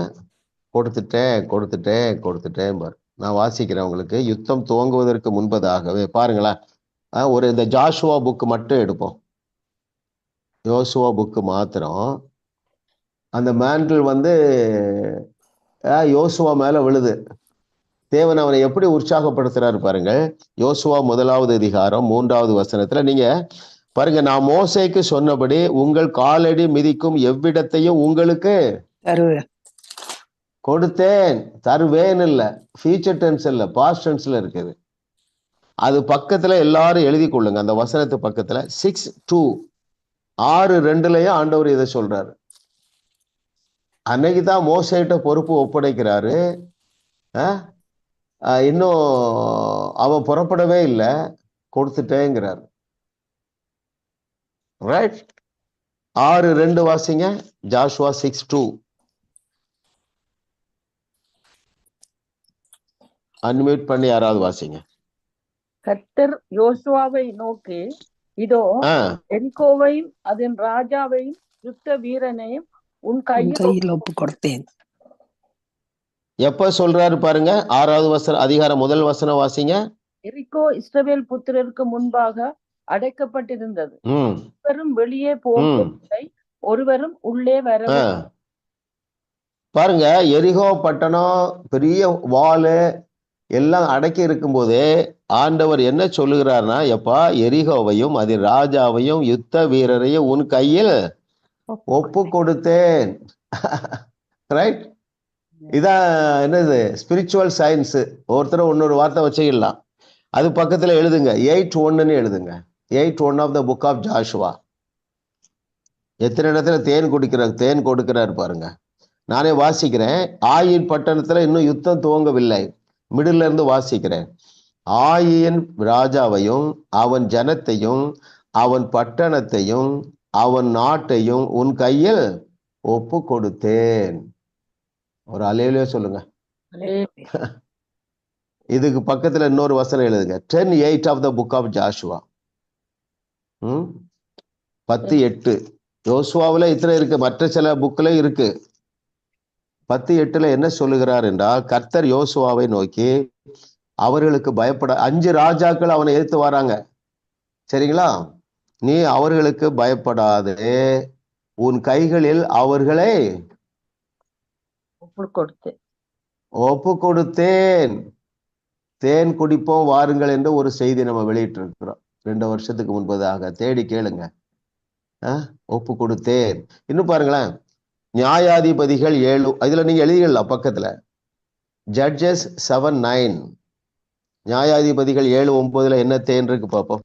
Speaker 1: கொடுத்துட்டேன் பாரு. நான் வாசிக்கிறேன் உங்களுக்கு. யுத்தம் துவங்குவதற்கு முன்பதாகவே பாருங்களேன். ஒரு இந்த ஜாஷுவா புக்கு மட்டும் எடுப்போம். யோசுவா புக்கு மாத்திரம். அந்த மேண்டில் யோசுவா மேல விழுது. தேவன் அவனை எப்படி உற்சாகப்படுத்துறாரு பாருங்க. யோசுவா 1வது அதிகாரம் 3வது வசனத்துல நீங்க பாருங்க. நான் மோசேக்கு சொன்னபடி உங்கள் காலடி மிதிக்கும் எவ்விடத்தையும் உங்களுக்கு கொடுத்தேன். தருவேன் இல்ல, ஃபியூச்சர் டென்ஸ் இல்ல, பாஸ்ட் டென்ஸ்ல இருக்குது. அது பக்கத்துல எல்லாரும் எழுதி கொள்ளுங்க. அந்த வசனத்து பக்கத்துல 6:2 ஆண்டவர் இதை சொல்றாரு. அன்னைக்குதான் மோசேட்ட பொறுப்பு ஒப்படைக்கிறாரு. இன்னும் அவன் புறப்படவே இல்லை, கொடுத்துட்டேங்கிறார். ரைட். 6:2 வாசிங்க. ஜாஷுவா 6:2. அன்மியூட் பண்ணி யாராவது வாசிங்க.
Speaker 4: கர்த்தர் யோசுவாவை நோக்கி, இதோ எரிகோவையும் அதன் ராஜாவையும் யுத்த வீரனையும் உன் கையில்
Speaker 8: ஒப்பு கொடுத்தேன்.
Speaker 1: எப்ப சொல்றாரு பாருங்க. 6வது வசனம் அதிகாரம் 1 வசனம் வாசிங்க.
Speaker 4: எரிகோ இஸ்ரவேல் புத்திரருக்கு முன்பாக அடைக்கப்பட்டிருந்தது. ஒருவரும் வெளியே போகவில்லை, ஒருவரும் உள்ளே வரவில்லை.
Speaker 1: பாருங்க, எரிகோ பட்டணம் பெரிய வாலு எல்லாம் அடக்கி இருக்கும் போதே ஆண்டவர் என்ன சொல்லுகிறார்னா, எப்பா எரிகோவையும் அதன் ராஜாவையும் யுத்த வீரரையும் உன் கையில் ஒப்பு கொடுத்தேன். ரைட். இதான் என்னது? Spiritual science. ஒருத்தர் இன்னொரு வார்த்தை வச்சுக்கலாம். அது பக்கத்துல எழுதுங்க. 8:1 எழுதுங்க. 8:1 of the book of Joshua. எத்தனை இடத்துல தேன் கொடுக்கிறார் பாருங்க. நானே வாசிக்கிறேன். ஆயின் பட்டணத்துல இன்னும் யுத்தம் துவங்கவில்லை. மிடில் இருந்து வாசிக்கிறேன். ஆயின் ராஜாவையும் அவன் ஜனத்தையும் அவன் பட்டணத்தையும் அவன் நாட்டையும் உன் கையில் ஒப்பு கொடுத்தேன். ஒரு அலையிலே சொல்லுங்க. இதுக்கு பக்கத்துல இன்னொரு வசனம் எழுதுங்க. 10:8 of the book of Joshua. 10:8. யோசுவாவில் இத்தனை இருக்கு, மற்ற சில புக்ல இருக்கு. 10:8 என்ன சொல்லுகிறார் என்றால், கர்த்தர் யோசுவாவை நோக்கி அவர்களுக்கு பயப்பட 5 ராஜாக்கள் அவனை எதிர்த்து வராங்க. சரிங்களா? நீ அவர்களுக்கு பயப்படாதே, உன் கைகளில் அவர்களை ஒப்பு கொடுத்தேன். தேன் குடிப்போம் வாருங்கள் என்று ஒரு செய்தி நம்ம வெளியிட்டு இருக்கிறோம் 2 வருஷத்துக்கு முன்பதாக. தேடி கேளுங்க. ஒப்பு கொடுத்தேன். இன்னும் பாருங்களேன். நியாயாதிபதிகள் 7, இதுல நீங்க எழுதிக்கலாம் பக்கத்துல. ஜட்ஜஸ் 7:9. நியாயாதிபதிகள் 7:9 என்ன தேன் இருக்கு பார்ப்போம்.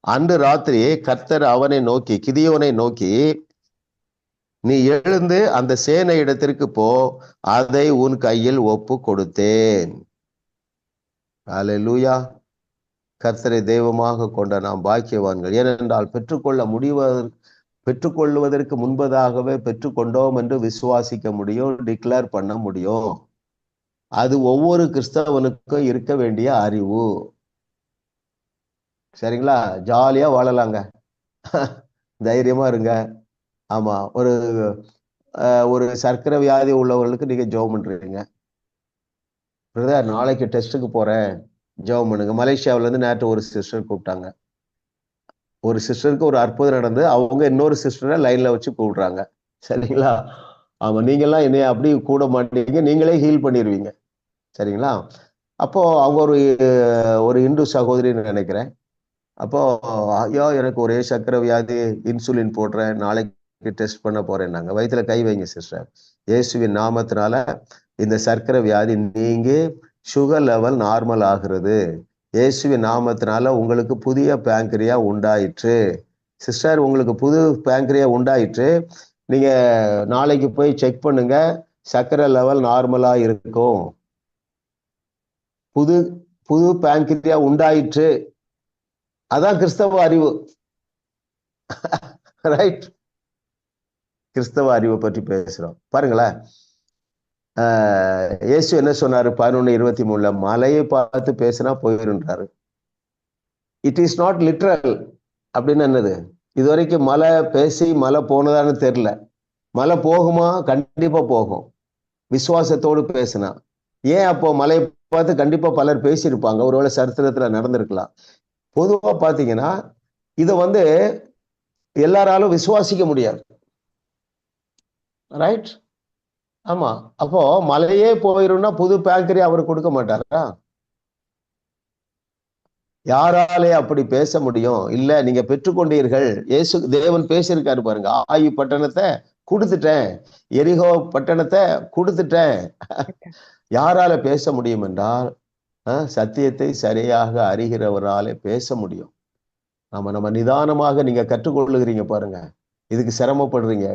Speaker 1: அன்று ராத்திரி கர்த்தர் அவனை நோக்கி, கிதியோனை நோக்கி, நீ எழுந்து அந்த சேனை இடத்திற்கு போ, அதை உன் கையில் ஒப்பு கொடுத்தேன். அல்லேலூயா. கர்த்தரை தெய்வமாக கொண்ட நாம் பாக்கியவான்கள். ஏனென்றால் பெற்றுக்கொள்வதற்கு முன்பதாகவே பெற்றுக்கொண்டோம் என்று விசுவாசிக்க முடியும், டிக்ளேர் பண்ண முடியும். அது ஒவ்வொரு கிறிஸ்தவனுக்கும் இருக்க வேண்டிய அறிவு. சரிங்களா? ஜாலியா வாழலாங்க. தைரியமா இருங்க. ஆமா. ஒரு சர்க்கரை வியாதி உள்ளவர்களுக்கு நீங்க ஜெபம் பண்றீங்க. பிரதர் நாளைக்கு டெஸ்ட்டுக்கு போறேன், ஜெபம் பண்ணுங்க. மலேசியாவில இருந்து நேற்று ஒரு சிஸ்டர் கூப்பிட்டாங்க. ஒரு சிஸ்டருக்கு ஒரு அற்புதம் நடந்து அவங்க இன்னொரு சிஸ்டரை லைன்ல வச்சு கூப்பிடுறாங்க. சரிங்களா? ஆமா. நீங்கெல்லாம் என்னைய அப்படி கூட மாட்டீங்க, நீங்களே ஹீல் பண்ணிடுவீங்க. சரிங்களா? அப்போ அவங்க ஒரு இந்து சகோதரின்னு நினைக்கிறேன். அப்போ ஐயோ எனக்கு ஒரே சர்க்கரை வியாதி, இன்சுலின் போடுறேன், நாளைக்கு டெஸ்ட் பண்ண போறேன். நாங்க வயிற்றுல கை வைங்க சிஸ்டர். இயேசுவின் நாமத்தினால இந்த சர்க்கரை வியாதி நீங்கி சுகர் லெவல் நார்மல் ஆகிறது. இயேசுவின் நாமத்தினால உங்களுக்கு புதிய பேங்க்ரியா உண்டாயிற்று. சிஸ்டர், உங்களுக்கு புது பேங்க்ரியா உண்டாயிற்று. நீங்க நாளைக்கு போய் செக் பண்ணுங்க, சர்க்கரை லெவல் நார்மலா இருக்கும். புது பேங்கிரியா உண்டாயிற்று. அதான் கிறிஸ்தவ அறிவு. ரைட், கிறிஸ்தவ அறிவை பற்றி பேசுறோம். பாருங்களேன், இயேசு என்ன சொன்னாரு 11:23 மலையை பார்த்து பேசினா போயிருன்றாரு. It is not literal. அப்படின்னு என்னது? இது வரைக்கும் மலை பேசி மலை போனதான்னு தெரியல. மலை போகுமா? கண்டிப்பா போகும், விசுவாசத்தோடு பேசினா. ஏன் அப்போ மலையை பார்த்து கண்டிப்பா பலர் பேசியிருப்பாங்க, ஒருவேளை சரித்திரத்துல நடந்திருக்கலாம். பொதுவா பாத்தீங்கன்னா இதை எல்லாராலும் விசுவாசிக்க முடியாது. ரைட்? ஆமா. அப்போ மலையே போயிரும்னா புது பேங்கரி அவர் கொடுக்க மாட்டாரா? யாராலே அப்படி பேச முடியும்? இல்ல, நீங்க பெற்றுக்கொண்டீர்கள். தேவன் பேசியிருக்காரு பாருங்க. ஆயி பட்டணத்தை கொடுத்துட்டேன், எரிகோ பட்டணத்தை கொடுத்துட்டேன். யாரால பேச முடியும் என்றால் சத்தியத்தை சரியாக அறிகிறவராலே பேச முடியும். நம்ம நிதானமாக நீங்க கற்றுக்கொள்ளுகிறீங்க பாருங்க, இதுக்கு சிரமப்படுறீங்க,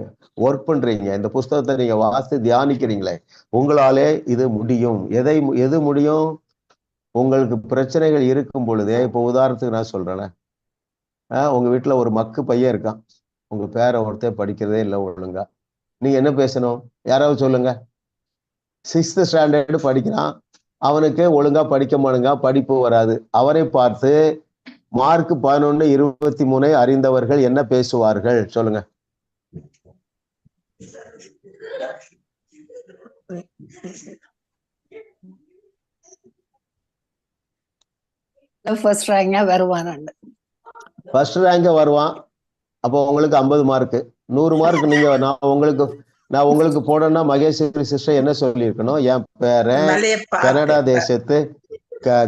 Speaker 1: ஒர்க் பண்றீங்க, இந்த புஸ்தகத்தை நீங்க வாசித்து தியானிக்கிறீங்களே, உங்களாலே இது முடியும். எது முடியும்? உங்களுக்கு பிரச்சனைகள் இருக்கும் பொழுதே, இப்போ உதாரணத்துக்கு நான் சொல்றேன், உங்க வீட்டுல ஒரு மக்கு பையன் இருக்கான், உங்க பேரை ஒருத்தர் படிக்கிறதே இல்லை ஒழுங்கா. நீங்க என்ன பேசணும்? யாராவது சொல்லுங்க. 6th ஸ்டாண்டர்டு படிக்கிறான், அவனுக்கு ஒழுங்கா படிக்க மானுங்க, படிப்பு வராது. அவரை பார்த்து மார்க் 11:23 அறிந்தவர்கள் என்ன பேசுவார்கள்? சொல்லுங்க.
Speaker 8: ஃபர்ஸ்ட் ரேங்கா வருவான்.
Speaker 1: ஃபர்ஸ்ட் ரேங்க வருவான். அப்போ உங்களுக்கு 50 மார்க், 100 மார்க். நீங்க நான் உங்களுக்கு போடணும்னா மகேஸ்வரி சிஸ்டர் என்ன சொல்லியிருக்கணும்? என் பேரன்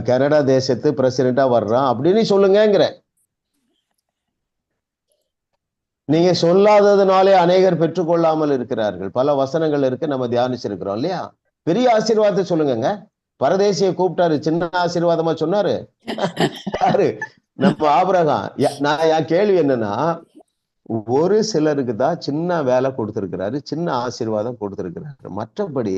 Speaker 1: கனடா தேசத்து பிரசிடென்டா வர்றான் அப்படின்னு சொல்லுங்கிற. நீங்க சொல்லாததுனாலே அநேகர் பெற்றுக்கொள்ளாமல் இருக்கிறார்கள். பல வசனங்கள் இருக்கு, நம்ம தியானிச்சிருக்கிறோம் இல்லையா? பெரிய ஆசீர்வாதத்தை சொல்லுங்க. பரதேசியை கூப்பிட்டாரு, சின்ன ஆசீர்வாதமா சொன்னாரு யாரு? நம்ம ஆபிரகாம். என் கேள்வி என்னன்னா, ஒரு சிலருக்கு தான் சின்ன வேலை கொடுத்திருக்கிறாரு, சின்ன ஆசீர்வாதம் கொடுத்திருக்கிறாரு. மற்றபடி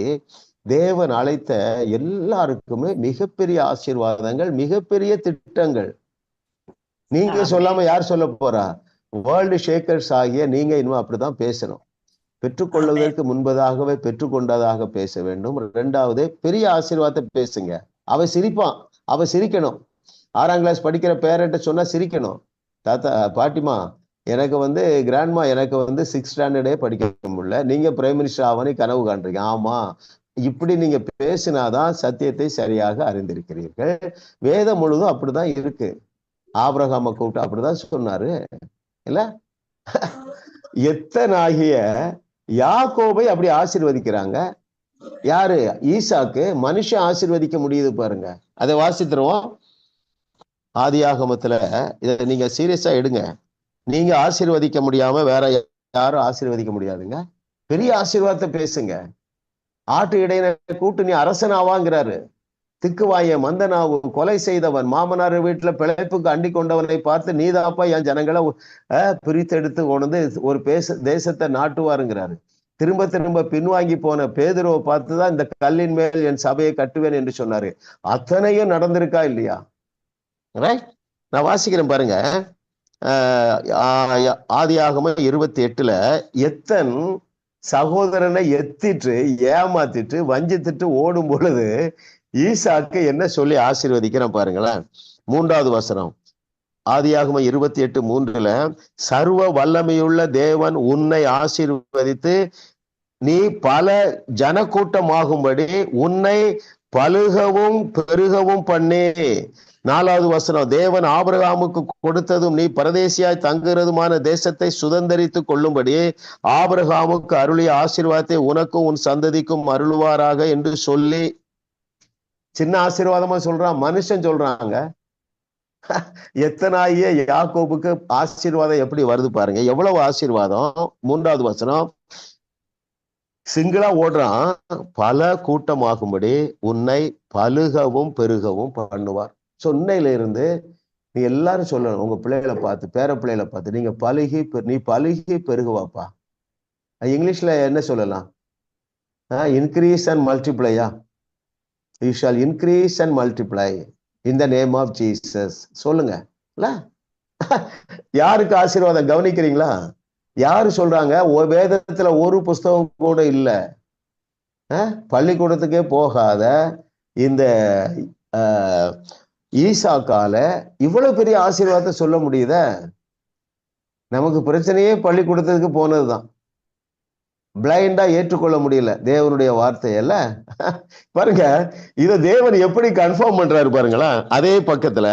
Speaker 1: தேவன் அழைத்த எல்லாருக்குமே மிகப்பெரிய ஆசீர்வாதங்கள், மிகப்பெரிய திட்டங்கள். நீங்க சொல்லாம யார் சொல்ல போறா? வேர்ல்டு ஷேக்கர்ஸ் ஆகிய நீங்க இன்னும் அப்படிதான் பேசணும். பெற்றுக்கொள்வதற்கு முன்பதாகவே பெற்றுக்கொண்டதாக பேச வேண்டும். 2வது, பெரிய ஆசீர்வாதத்தை பேசுங்க. அவன் சிரிப்பான், அவ சிரிக்கணும். 6ஆம் கிளாஸ் படிக்கிற பேரண்ட்ட சொன்னா சிரிக்கணும். தாத்தா, பாட்டிமா, எனக்கு கிராண்ட்மா, எனக்கு 6th ஸ்டாண்டர்டே படிக்க முடியல, நீங்க பிரைம் மினிஸ்டர் ஆவனே கனவு காண்றீங்க. ஆமா, இப்படி நீங்க பேசினாதான் சத்தியத்தை சரியாக அறிந்திருக்கிறீர்கள். வேதம் முழுதும் அப்படிதான் இருக்கு. ஆபிரகாம கூப்பிட்டு அப்படிதான் சொன்னாரு இல்ல? எத்தனாகிய யாக்கோபை அப்படி ஆசீர்வதிக்கிறாங்க. யாரு? ஈசாக்கு. மனுஷன் ஆசீர்வதிக்க முடியுது பாருங்க. அதை வாசித்துருவோம். ஆதியாகமத்துல இதை நீங்க சீரியஸா எடுங்க. நீங்க ஆசீர்வதிக்க முடியாம வேற யாரும் ஆசீர்வதிக்க முடியாதுங்க. பெரிய ஆசீர்வாதத்தை பேசுங்க. ஆட்டு இடையின கூட்டு நீ அரசனாவாங்கிறாரு. திக்குவாய மந்தனாவு கொலை செய்தவன், மாமனார் வீட்டுல பிழைப்புக்கு அண்டி கொண்டவனை பார்த்து நீதாப்பா என் ஜனங்களை பிரித்தெடுத்து கொண்டு ஒரு தேசத்தை நாட்டுவாருங்கிறாரு. திரும்ப திரும்ப பின்வாங்கி போன பேதுருவை பார்த்துதான் இந்த கல்லின் மேல் என் சபையை கட்டுவேன் என்று சொன்னாரு. அத்தனையும் நடந்திருக்கா இல்லையா? ரைட்? நான் வாசிக்கிறேன் பாருங்க. ஆதியாகமம் 28 எத்தன் சகோதரனை எத்திட்டு ஏமாத்திட்டு வஞ்சித்துட்டு ஓடும் பொழுது ஈசாக்கு என்ன சொல்லி ஆசீர்வதிக்கிறேன் பாருங்களேன். 3வது வசனம், ஆதியாகமம் 28:3 சர்வ வல்லமையுள்ள தேவன் உன்னை ஆசீர்வதித்து நீ பல ஜனக்கூட்டமாகும்படி உன்னை பலுகவும் பெருகவும் பண்ணே. 4வது வசனம், தேவன் ஆபிரகாமுக்கு கொடுத்ததும் நீ பரதேசியாய் தங்குறதுமான தேசத்தை சுதந்தரித்து கொள்ளும்படி ஆபிரகாமுக்கு அருளிய ஆசீர்வாதத்தை உனக்கும் உன் சந்ததிக்கும் அருள்வாராக என்று சொல்லி. சின்ன ஆசீர்வாதமா சொல்றான், மனுஷன் சொல்றாங்க. எத்தனாகிய யாக்கோபுக்கு ஆசீர்வாதம் எப்படி வருது பாருங்க, எவ்வளவு ஆசீர்வாதம். 3வது வசனம், சிங்களா ஓடுறான், பல கூட்டமாகும்படி உன்னை பலுகவும் பெருகவும் பண்ணுவார். சொன்னையில இருந்து நீ எல்லாரும் சொல்லணும், உங்க பிள்ளைகளை பார்த்து, பேர பிள்ளைகளை பார்த்து, நீ பலுகி பெருகுவாப்பா. இங்கிலீஷ்ல என்ன சொல்லலாம்? Increase and multiply? You shall increase and multiply. In the name of Jesus சொல்லுங்க. யாருக்கு ஆசீர்வாதம் கவனிக்கிறீங்களா? யாரு சொல்றாங்க? வேதத்துல ஒரு புஸ்தகம் கூட இல்ல. பள்ளிக்கூடத்துக்கே போகாத இந்த ஈசாக்கால இவ்வளவு பெரிய ஆசீர்வாதத்தை சொல்ல முடியுத? நமக்கு பிரச்சனையே பள்ளிக்கூடத்துக்கு போனதுதான். பிளைண்டா ஏற்றுக்கொள்ள முடியல தேவனுடைய வார்த்தையல்ல. பாருங்க, இத தேவன் எப்படி கன்ஃபார்ம் பண்றாரு பாருங்களா. அதே பக்கத்துல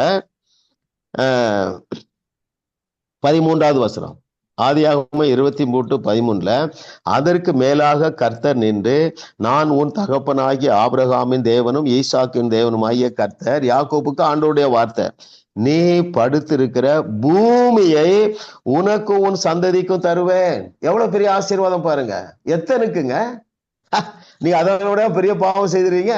Speaker 1: 13வது வசனம், ஆதியாகமம் 23:13, அதற்கு மேலாக கர்த்தர் நின்று, நான் உன் தகப்பனாகிய ஆபிரகாமின் தேவனும் ஈசாக்கின் தேவனுமாகிய கர்த்தர், யாக்கோபுக்கு ஆண்டவருடைய வார்த்தை, நீ படுத்திருக்கிற பூமியை உனக்கு உன் சந்ததிக்கும் தருவேன். எவ்வளவு பெரிய ஆசீர்வாதம் பாருங்க. எத்தனுக்குங்க? நீ அதோட பெரிய பாவம் செய்திருக்கீங்க.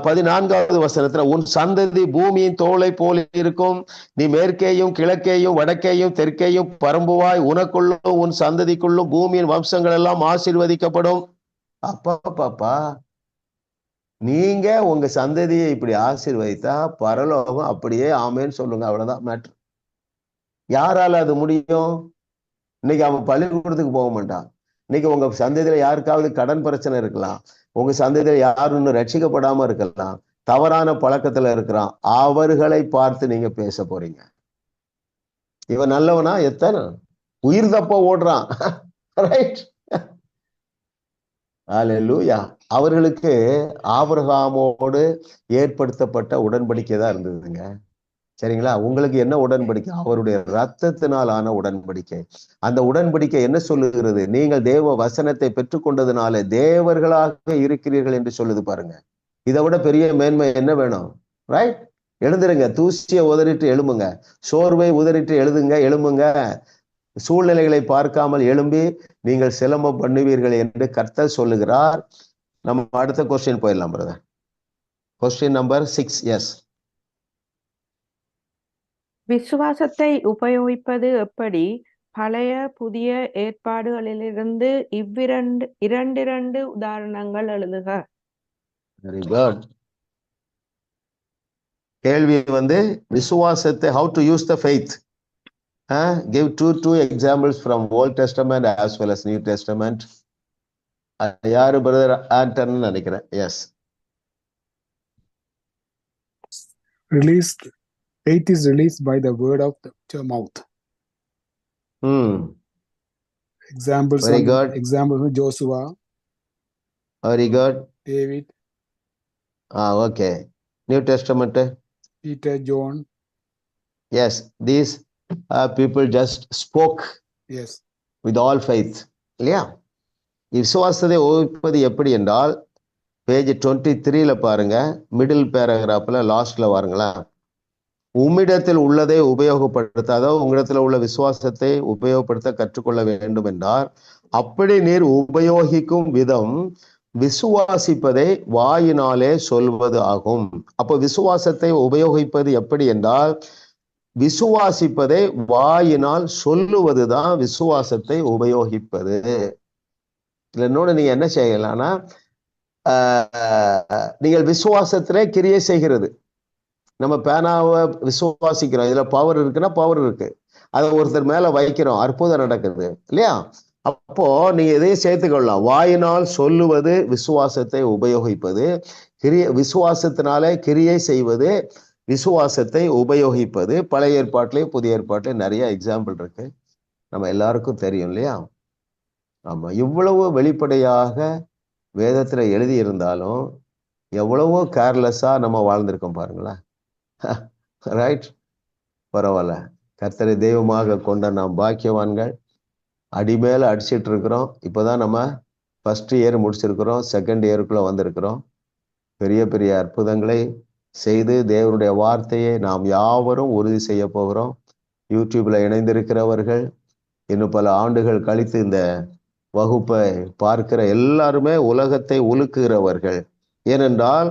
Speaker 1: 14வது வசனத்துல, உன் சந்ததி பூமியின் தோலை போல இருக்கும், நீ மேற்கேயும் கிழக்கேயும் வடக்கேயும் தெற்கேயும் பரம்புவாய், உனக்குள்ளும் உன் சந்ததிக்குள்ளும் பூமியின் வம்சங்கள் எல்லாம் ஆசீர்வதிக்கப்படும். அப்பா, நீங்க உங்க சந்ததியை இப்படி ஆசீர்வதித்தா பரலோகம் அப்படியே ஆமேன்னு சொல்லுங்க. அவ்வளவுதான் மேட்ரு. யாரால அது முடியும்? இன்னைக்கு அவன் பள்ளிக்கூடத்துக்கு போக மாட்டான். இன்னைக்கு உங்க சந்ததியில யாருக்காவது கடன் பிரச்சனை இருக்கலாம், உங்க சந்ததியில யாரும் ரட்சிக்கப்படாம இருக்கலாம், தவறான பழக்கத்துல இருக்கிறான். அவர்களை பார்த்து நீங்க பேச போறீங்க. இவன் நல்லவனா? எத்தனை உயிர் தப்ப ஓடுறான். ரைட். அல்லேலூயா. அவர்களுக்கு ஆபிரகாமோடு ஏற்படுத்தப்பட்ட உடன்படிக்கை தான் இருந்ததுங்க. சரிங்களா? உங்களுக்கு என்ன உடன்படிக்கை? அவருடைய ரத்தத்தினால் ஆன உடன்படிக்கை. அந்த உடன்படிக்கை என்ன சொல்லுகிறது? நீங்கள் தேவ வசனத்தை பெற்றுக்கொண்டதுனால தேவர்களாக இருக்கிறீர்கள் என்று சொல்லுது பாருங்க. இதை விட பெரிய மேன்மை என்ன வேணும்? ரைட்? எழுந்துருங்க, தூசியை உதறிட்டு எழும்புங்க, சோர்வை உதறிட்டு எழும்புங்க. சூழ்நிலைகளை பார்க்காமல் எழும்பி நீங்கள் சிலம்பம் பண்ணுவீர்கள் என்று கர்த்தர் சொல்லுகிறார். நம்ம அடுத்த கொஸ்டின் போயிடலாம் பிரதர். Question number 6. எஸ்.
Speaker 2: விசுவாசத்தை உபயோகிப்பது எப்படி? பழைய புதிய ஏற்பாடுகளிலிருந்து இரண்டு உதாரணங்கள் எழுதுக.
Speaker 1: Very good. கேள்வி விசுவாசத்தை, how to use the faith. Give two examples from Old Testament as well as New Testament. யாரு பிரதர்? ஆண்டன் நினைக்கிறேன். S.
Speaker 10: Faith is released by the word of your mouth. Examples. Very good. Examples of Joshua.
Speaker 1: Very good.
Speaker 10: David.
Speaker 1: Okay. New Testament.
Speaker 10: Peter, John.
Speaker 1: Yes, these people just spoke.
Speaker 10: Yes.
Speaker 1: With all faith. இல்லையா? விசுவாசத்தை உபயோகிப்பது எப்படி என்றால் page 23ல பாருங்க, middle பேராகிராஃப்ல லாஸ்ட்ல பாருங்களா, உம்மிடத்தில் உள்ளதை உபயோகப்படுத்த, அதாவது உங்களிடத்தில் உள்ள விசுவாசத்தை உபயோகப்படுத்த கற்றுக்கொள்ள வேண்டும் என்றால், அப்படி நீர் உபயோகிக்கும் விதம் விசுவாசிப்பதை வாயினாலே சொல்வது ஆகும். அப்போ விசுவாசத்தை உபயோகிப்பது எப்படி என்றால், விசுவாசிப்பதை வாயினால் சொல்லுவதுதான் விசுவாசத்தை உபயோகிப்பது. என்னோட நீங்க என்ன செய்யலாம்னா, நீங்கள் விசுவாசத்திலே கிரியை செய்கிறது. நம்ம பேனாவை விசுவாசிக்கிறோம், இதுல பவர் இருக்குன்னா பவர் இருக்கு, அதை ஒருத்தர் மேல வைக்கிறோம், அற்புதம் நடக்குது இல்லையா? அப்போ நீங்க எதையும் சேர்த்துக்கொள்ளலாம். வாயினால் சொல்லுவது விசுவாசத்தை உபயோகிப்பது, விசுவாசத்தினாலே கிரியை செய்வது விசுவாசத்தை உபயோகிப்பது. பழைய ஏற்பாட்டிலேயே புதிய ஏற்பாட்டிலே நிறைய எக்ஸாம்பிள் இருக்கு, நம்ம எல்லாருக்கும் தெரியும் இல்லையா? ஆமா, இவ்வளவு வெளிப்படையாக வேதத்துல எழுதி இருந்தாலும் எவ்வளவோ கேர்லெஸ்ஸா நம்ம வாழ்ந்திருக்கோம் பாருங்களேன். ரைட்? பரவாயில்ல, கர்த்தரை தெய்வமாக கொண்ட நாம் பாக்கியவான்கள். அடிமேல அடிச்சிட்டு இருக்கிறோம். இப்போதான் நம்ம ஃபர்ஸ்ட் இயர் முடிச்சிருக்கிறோம், செகண்ட் இயருக்குள்ள வந்திருக்கிறோம். பெரிய பெரிய அற்புதங்களை செய்து தேவனுடைய வார்த்தையை நாம் யாவரும் உறுதி செய்ய போகிறோம். யூடியூப்ல இணைந்திருக்கிறவர்கள், இன்னும் பல ஆண்டுகள் கழித்து இந்த வகுப்பை பார்க்கிற எல்லாருமே உலகத்தை உலுக்குகிறவர்கள். ஏனென்றால்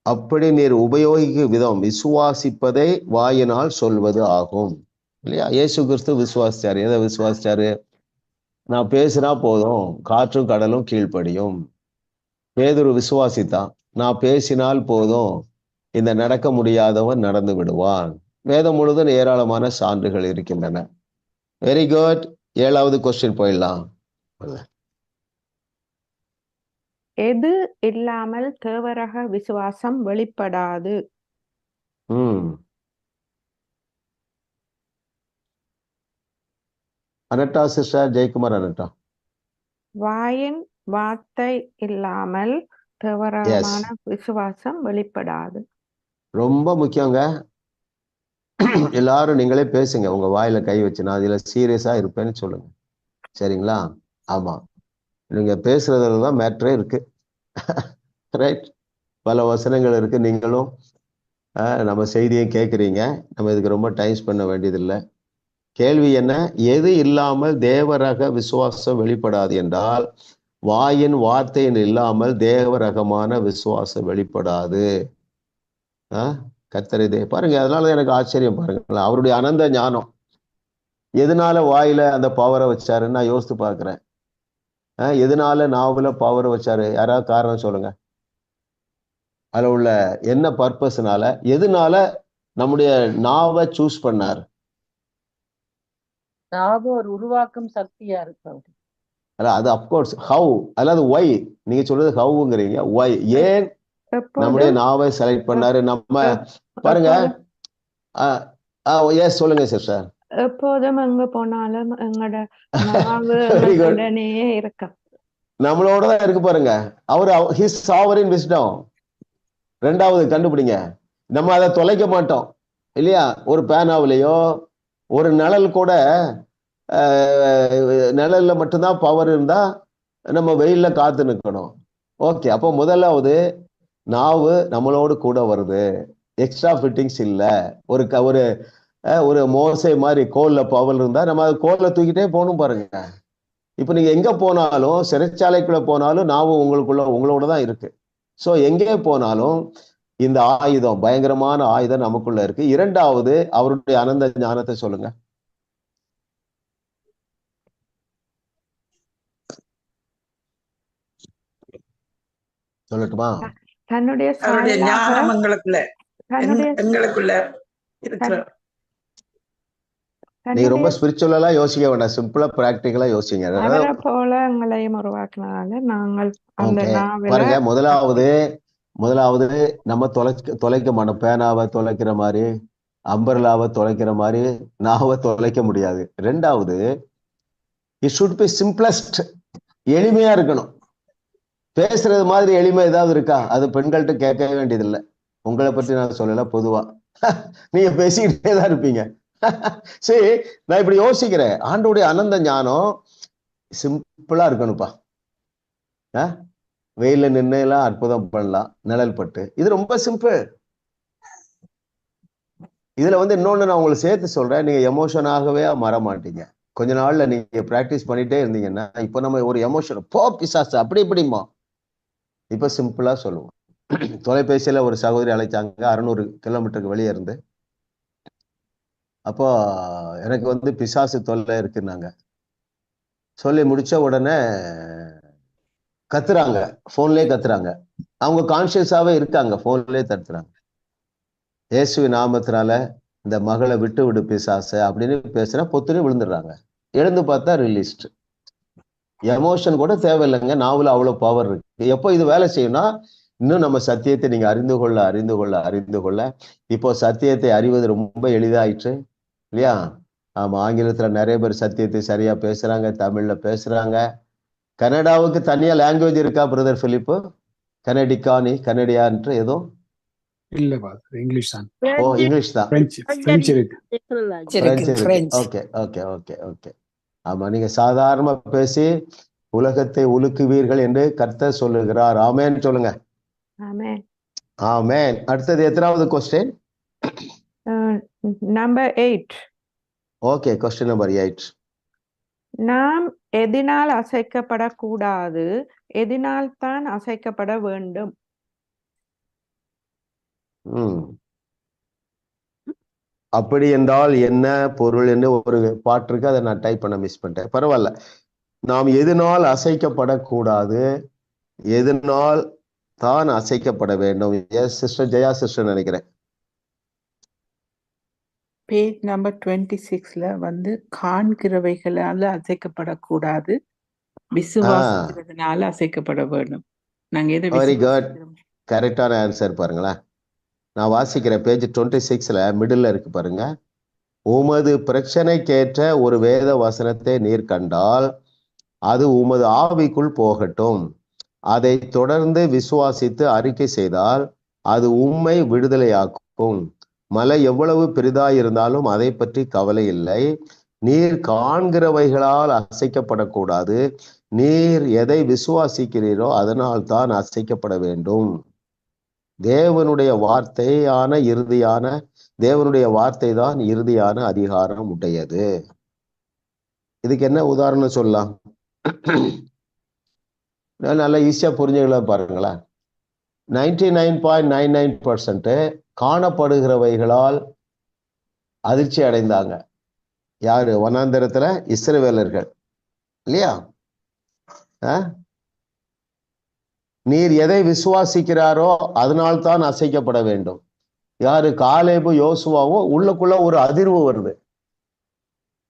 Speaker 1: அப்படி நீர் உபயோகிக்கும் விதம் விசுவாசிப்பதை வாயினால் சொல்வது ஆகும் இல்லையா? இயேசு கிறிஸ்து விசுவாசிச்சாரு. எதை விசுவாசிச்சாரு? நான் பேசினா போதும், காற்றும் கடலும் கீழ்ப்படியும். பேதுரு விசுவாசித்தான். நான் பேசினால் போதும், இந்த நடக்க முடியாதவன் நடந்து விடுவான். வேதம் முழுவதும் ஏராளமான சான்றுகள் இருக்கின்றன. Very good. 7வது கொஸ்டின் போயிடலாம்.
Speaker 2: எது இல்லாமல் தேவரக விசுவாசம் வெளிப்படாது?
Speaker 1: அனட்டா சிஸ்டர், ஜெயக்குமார் அனட்டா.
Speaker 2: வாயின் வார்த்தை இல்லாமல் தேவரகமான விசுவாசம் வெளிப்படாது.
Speaker 1: ரொம்ப முக்கியங்க. எல்லாரும் நீங்களே பேசுங்க, உங்க வாயில கை வச்சு. நான் இதுல சீரியஸா இருப்பேன்னு சொல்லுங்க, சரிங்களா? ஆமா, நீங்க பேசுறதுல தான் மேட்ரே இருக்கு. ரைட். பல வசனங்கள் இருக்கு. நீங்களும் நம்ம செய்தியும் கேட்குறீங்க. நம்ம இதுக்கு ரொம்ப டைம் ஸ்பெண்ட் பண்ண வேண்டியதில்லை. கேள்வி என்ன? எது இல்லாமல் தேவரக விசுவாசம் வெளிப்படாது என்றால், வாயின் வார்த்தையின் இல்லாமல் தேவரகமான விசுவாசம் வெளிப்படாது. கர்த்தர் இதே பாருங்க. அதனால எனக்கு ஆச்சரியம் பாருங்களேன், அவருடைய அனந்த ஞானம். எதனால வாயில அந்த பவரை வச்சாருன்னு நான் யோசித்து பார்க்கிறேன். எதனால நாவல பவரை வச்சாரு? யாராவது காரணம் சொல்லுங்க. அதுல உள்ள என்ன பர்பஸ்னால, எதனால நம்முடைய நாவை சூஸ் பண்ணார்?
Speaker 4: நாவு ஒரு உருவாக்கும் சக்தியா இருக்கு.
Speaker 1: அது அப்கோர்ஸ் ஹவு, அதாவது ஒய். நீங்க சொல்றது ஹவுங்கிறீங்க. ஒய், ஏன் நம்முடைய நாவை செலக்ட் பண்ணாரு? நம்ம பாருங்க. எஸ் சொல்லுங்க சிஸ்டர்.
Speaker 2: எப்போதும் எங்க போனாலும் எங்களோட நாவு உடனேயே இருக்கு,
Speaker 1: நம்மளோட தான் இருக்கு. பாருங்க, அவர் ஹிஸ் சாவரின் விஸ்டம். 2வது கண்டுபிடிங்க. நம்ம அதை தொலைக்க மாட்டோம் இல்லையா? ஒரு பேனாவிலையோ ஒரு நிழல் கூட, நிழல்ல மட்டும்தான் பவர் இருந்தா நம்ம வெயில்ல காத்து நிற்கணும். ஓகே, அப்போ முதலாவது நாவு நம்மளோடு கூட வருது. எக்ஸ்ட்ரா ஃபிட்டிங்ஸ் இல்லை. ஒரு ஒரு மோசை மாதிரி கோல்ல பவர் இருந்தா நம்ம அது கோல்ல தூக்கிட்டே போகணும். பாருங்க, இப்போ நீங்க எங்க போனாலும், சிறைச்சாலைக்குள்ள போனாலும் நாவு உங்களோட தான் இருக்கு. ஸோ எங்கே போனாலும் இந்த ஆயுதம், பயங்கரமான ஆயுதம் நமக்குள்ள இருக்கு. 2வது அவருடைய அனந்த ஞானத்தை சொல்லுங்க. சொல்லட்டுமா?
Speaker 2: தன்னுடைய
Speaker 3: ஞானம் எங்களுக்குள்ள இருக்கிற.
Speaker 1: நீங்க ரொம்ப ஸ்பிரிச்சுவலா யோசிக்க வேண்டாம், சிம்பிளா பிராக்டிகலா யோசிங்க.
Speaker 2: அவரை போல எங்களையும் உருவாக்குனால நாங்கள்
Speaker 1: பாருங்க, முதலாவது நம்ம தொலைக்க மாட்டோம். பேனாவை தொலைக்கிற மாதிரி, அம்பர்லாவை தொலைக்கிற மாதிரி நாவை தொலைக்க முடியாது. 2வது, இட் ஷுட் பி சிம்பிளஸ்ட். எளிமையா இருக்கணும். பேசுறது மாதிரி எளிமை ஏதாவது இருக்கா? அது பெண்கள்கிட்ட கேட்க வேண்டியதில்லை. உங்களை பற்றி நான் சொல்லல, பொதுவா நீங்க பேசிக்கிட்டே தான் இருப்பீங்க. சரி, நான் இப்படி யோசிக்கிறேன். ஆண்டோடைய அனந்த ஞானம் சிம்பிளா இருக்கணும்ப்பா. வெயில நின்று எல்லாம் அற்புதம் பண்ணலாம், நிழல் பட்டு. இது ரொம்ப சிம்பிள். இதுல இன்னொன்னு நான் உங்களுக்கு சேர்த்து சொல்றேன். நீங்க எமோஷனாகவே மாற மாட்டீங்க. கொஞ்ச நாள்ல நீங்க பிராக்டிஸ் பண்ணிட்டே இருந்தீங்கன்னா, இப்போ நம்ம ஒரு எமோஷன் பிசாசு அப்படி இப்படிமா, இப்ப சிம்பிளா சொல்லுவோம். தொலைபேசியில ஒரு சகோதரி அழைச்சாங்க, 600 கிலோமீட்டருக்கு வெளியே இருந்து. அப்போ எனக்கு பிசாசு தொல்லை இருக்குன்னாங்க. சொல்லி முடிச்ச உடனே கத்துறாங்க, போன்லயே கத்துறாங்க. அவங்க கான்சியஸாவே இருக்காங்க, போன்லயே தடுத்துறாங்க. இயேசு நாமத்தினால இந்த மகளை விட்டு விடு பிசாசு அப்படின்னு பேசுற, பொத்துன்னு விழுந்துடுறாங்க. எழுந்து பார்த்தா ரிலீஸ்ட். எமோஷன் கூட தேவையில்லைங்க, நாவல அவ்வளவு பவர் இருக்கு. எப்போ இது வேலை செய்யும்னா, இன்னும் நம்ம சத்தியத்தை நீங்க அறிந்து கொள்ள இப்போ சத்தியத்தை அறிவது ரொம்ப எளிதாயிற்று இல்லையா? ஆமா, ஆங்கிலத்துல நிறைய பேர் சத்தியத்தை சரியா பேசுறாங்க, தமிழ்ல பேசுறாங்க. கனடாவுக்கு தனியா லாங்குவேஜ் இருக்கா பிரதர் பிலிப்பு? கனடியான்ட்டு ஏதோ
Speaker 10: இல்ல, இங்கிலீஷ் தான்.
Speaker 1: ஓ, இங்கிலீஷ் தான்.
Speaker 10: பிரெஞ்சு இருக்கு.
Speaker 1: Okay okay okay okay. ஆமா, நீங்க சாதாரணமா பேசி உலகத்தை உலுக்குவீர்கள் என்று கர்த்தர் சொல்லுகிறார். ஆமென் சொல்லுங்க. ஆமென். அடுத்தது எத்தனாவது question?
Speaker 2: Number 8.
Speaker 1: Okay, question number 8.
Speaker 2: நாம் எதினால் அசைக்கப்படக்கூடாது, எதினால் தான் அசைக்கப்பட வேண்டும்?
Speaker 1: அப்படி என்றால் என்ன பொருள் என்று ஒரு பாட்டு இருக்கு, அதை நான் டைப் பண்ண மிஸ் பண்ணிட்டேன். பரவாயில்ல. நாம் எதனால் அசைக்கப்படக்கூடாது, எதனால் தான் அசைக்கப்பட வேண்டும்? எஸ் சிஸ்டர் ஜெயா சிஸ்டர் நினைக்கிறேன்.
Speaker 11: பேஜ் நம்பர் 26ல வந்து காண்கிறவைகளால அசைக்கப்படக்கூடாது, விசுவாசிக்கிறதுனால அசைக்கப்பட வேண்டும். நாங்க எதை
Speaker 1: வெரி குட்,
Speaker 11: விசுவாசிக்கிறோம்?
Speaker 1: கரெக்டான ஆன்சர் பாருங்களேன். நான் வாசிக்கிறேன், பேஜ் 26ல மிடில் இருக்கு பாருங்க. உமது பிரச்சனைக்கேற்ற ஒரு வேத வசனத்தை நீர் கண்டால் அது உமது ஆவிக்குள் போகட்டும். அதை தொடர்ந்து விசுவாசித்து அறிக்கை செய்தால் அது உம்மை விடுதலையாக்கும். மலை எவ்வளவு பெரிதாயிருந்தாலும் அதை பற்றி கவலை இல்லை. நீர் காண்கிறவைகளால் அசைக்கப்படக்கூடாது. நீர் எதை விசுவாசிக்கிறீரோ அதனால் தான் அசைக்கப்பட வேண்டும். தேவனுடைய வார்த்தையான இறுதியான தேவனுடைய வார்த்தை தான் இறுதியான அதிகாரம் உடையது. இதுக்கு என்ன உதாரணம் சொல்லலாம்? நல்லா ஈஸியா புரிஞ்சுக்கலாம் பாருங்களேன். 99.99% காணப்படுகிறவைகளால் அதிர்ச்சி அடைந்தாங்க. யாரு? வனாந்தரத்துல இஸ்ரவேலர்கள் இல்லையா? நீர் எதை விசுவாசிக்கிறாரோ அதனால்தான் அசைக்கப்பட வேண்டும். யாரு? காலேபு யோசுவாவும் உள்ளுக்குள்ள ஒரு அதிர்வு வருது.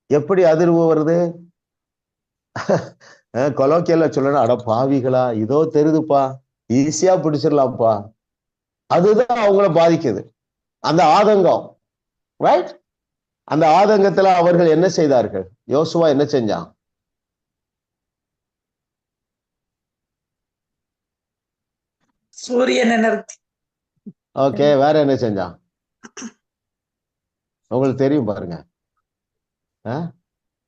Speaker 1: எப்படி அதிர்வு வருது? கொலோக்கியல்ல சொல்லணும், அட பாவிகளா, இதோ தெரியுதுப்பா, ஈஸியா பிடிச்சிடலாம்ப்பா. அதுதான் அவங்கள பாதிக்குது, அந்த ஆதங்கம். ரைட்? அந்த ஆதங்கத்துல அவர்கள் என்ன செய்தார்கள்? யோசுவா என்ன செஞ்சான்?
Speaker 3: சூரியனை நிறுத்தி.
Speaker 1: ஓகே, வேற என்ன செஞ்சான்? உங்களுக்கு தெரியும் பாருங்க.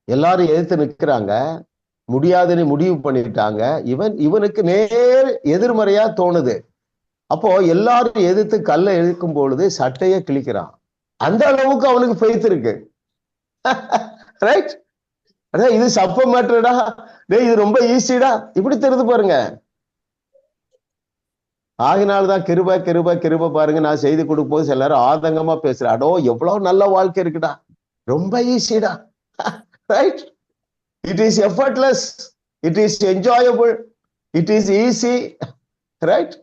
Speaker 1: எல்லாரும் எதிர்த்து நிற்கிறாங்க, முடியாதுன்னு முடிவு பண்ணிட்டாங்க. இவனுக்கு நேர் எதிர்மறையா தோணுது. அப்போ எல்லாரும் எதிர்த்து கல்லை இழுக்கும் பொழுது சட்டையை கிழிக்கிறான். அந்த அளவுக்கு அவனுக்கு ஃபெய்த் இருக்கு. ரைட்? இது சப்ப மேட்டர்டா, இது ரொம்ப ஈஸிடா, இப்படி தெரிந்து பாருங்க. ஆகினால்தான் கிருப கிருப கிருப பாருங்க. நான் செய்தி கொடுக்கும் போது எல்லாரும் ஆதங்கமா பேசுறேன். அடோ எவ்வளவு நல்ல வாழ்க்கை இருக்குடா, ரொம்ப ஈஸிடா. Right? It is effortless, it is enjoyable, it is easy. Right?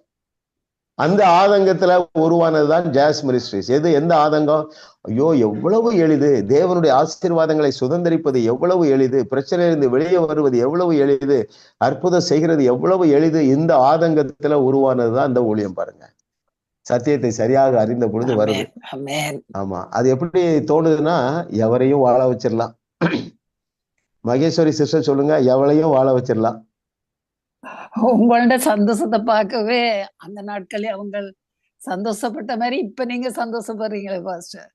Speaker 1: அந்த ஆதங்கத்துல உருவானதுதான் ஜாஸ் மினிஸ்ட்ரிஸ். எந்த ஆதங்கம்? ஐயோ எவ்வளவு எளிது, தேவனுடைய ஆசீர்வாதங்களை சுதந்திரிப்பது எவ்வளவு எளிது, பிரச்சனையிலிருந்து வெளியே வருவது எவ்வளவு எளிது, அற்புதம் செய்கிறது எவ்வளவு எளிது. இந்த ஆதங்கத்துல உருவானதுதான் இந்த ஊழியம் பாருங்க. சத்தியத்தை சரியாக அறிந்த பொழுது வருது. ஆமா, அது எப்படி தோணுதுன்னா, எவரையும் வாழ வச்சிடலாம். மகேஸ்வரி சிஸ்டர் சொல்லுங்க, எவளையும் வாழ வச்சிடலாம்.
Speaker 8: உங்களோட சந்தோஷத்தை பார்க்கவே அந்த நாட்களே அவங்க சந்தோஷப்பட்ட மாதிரி இப்ப நீங்க சந்தோஷப்படுறீங்களே பாஸ்டர்.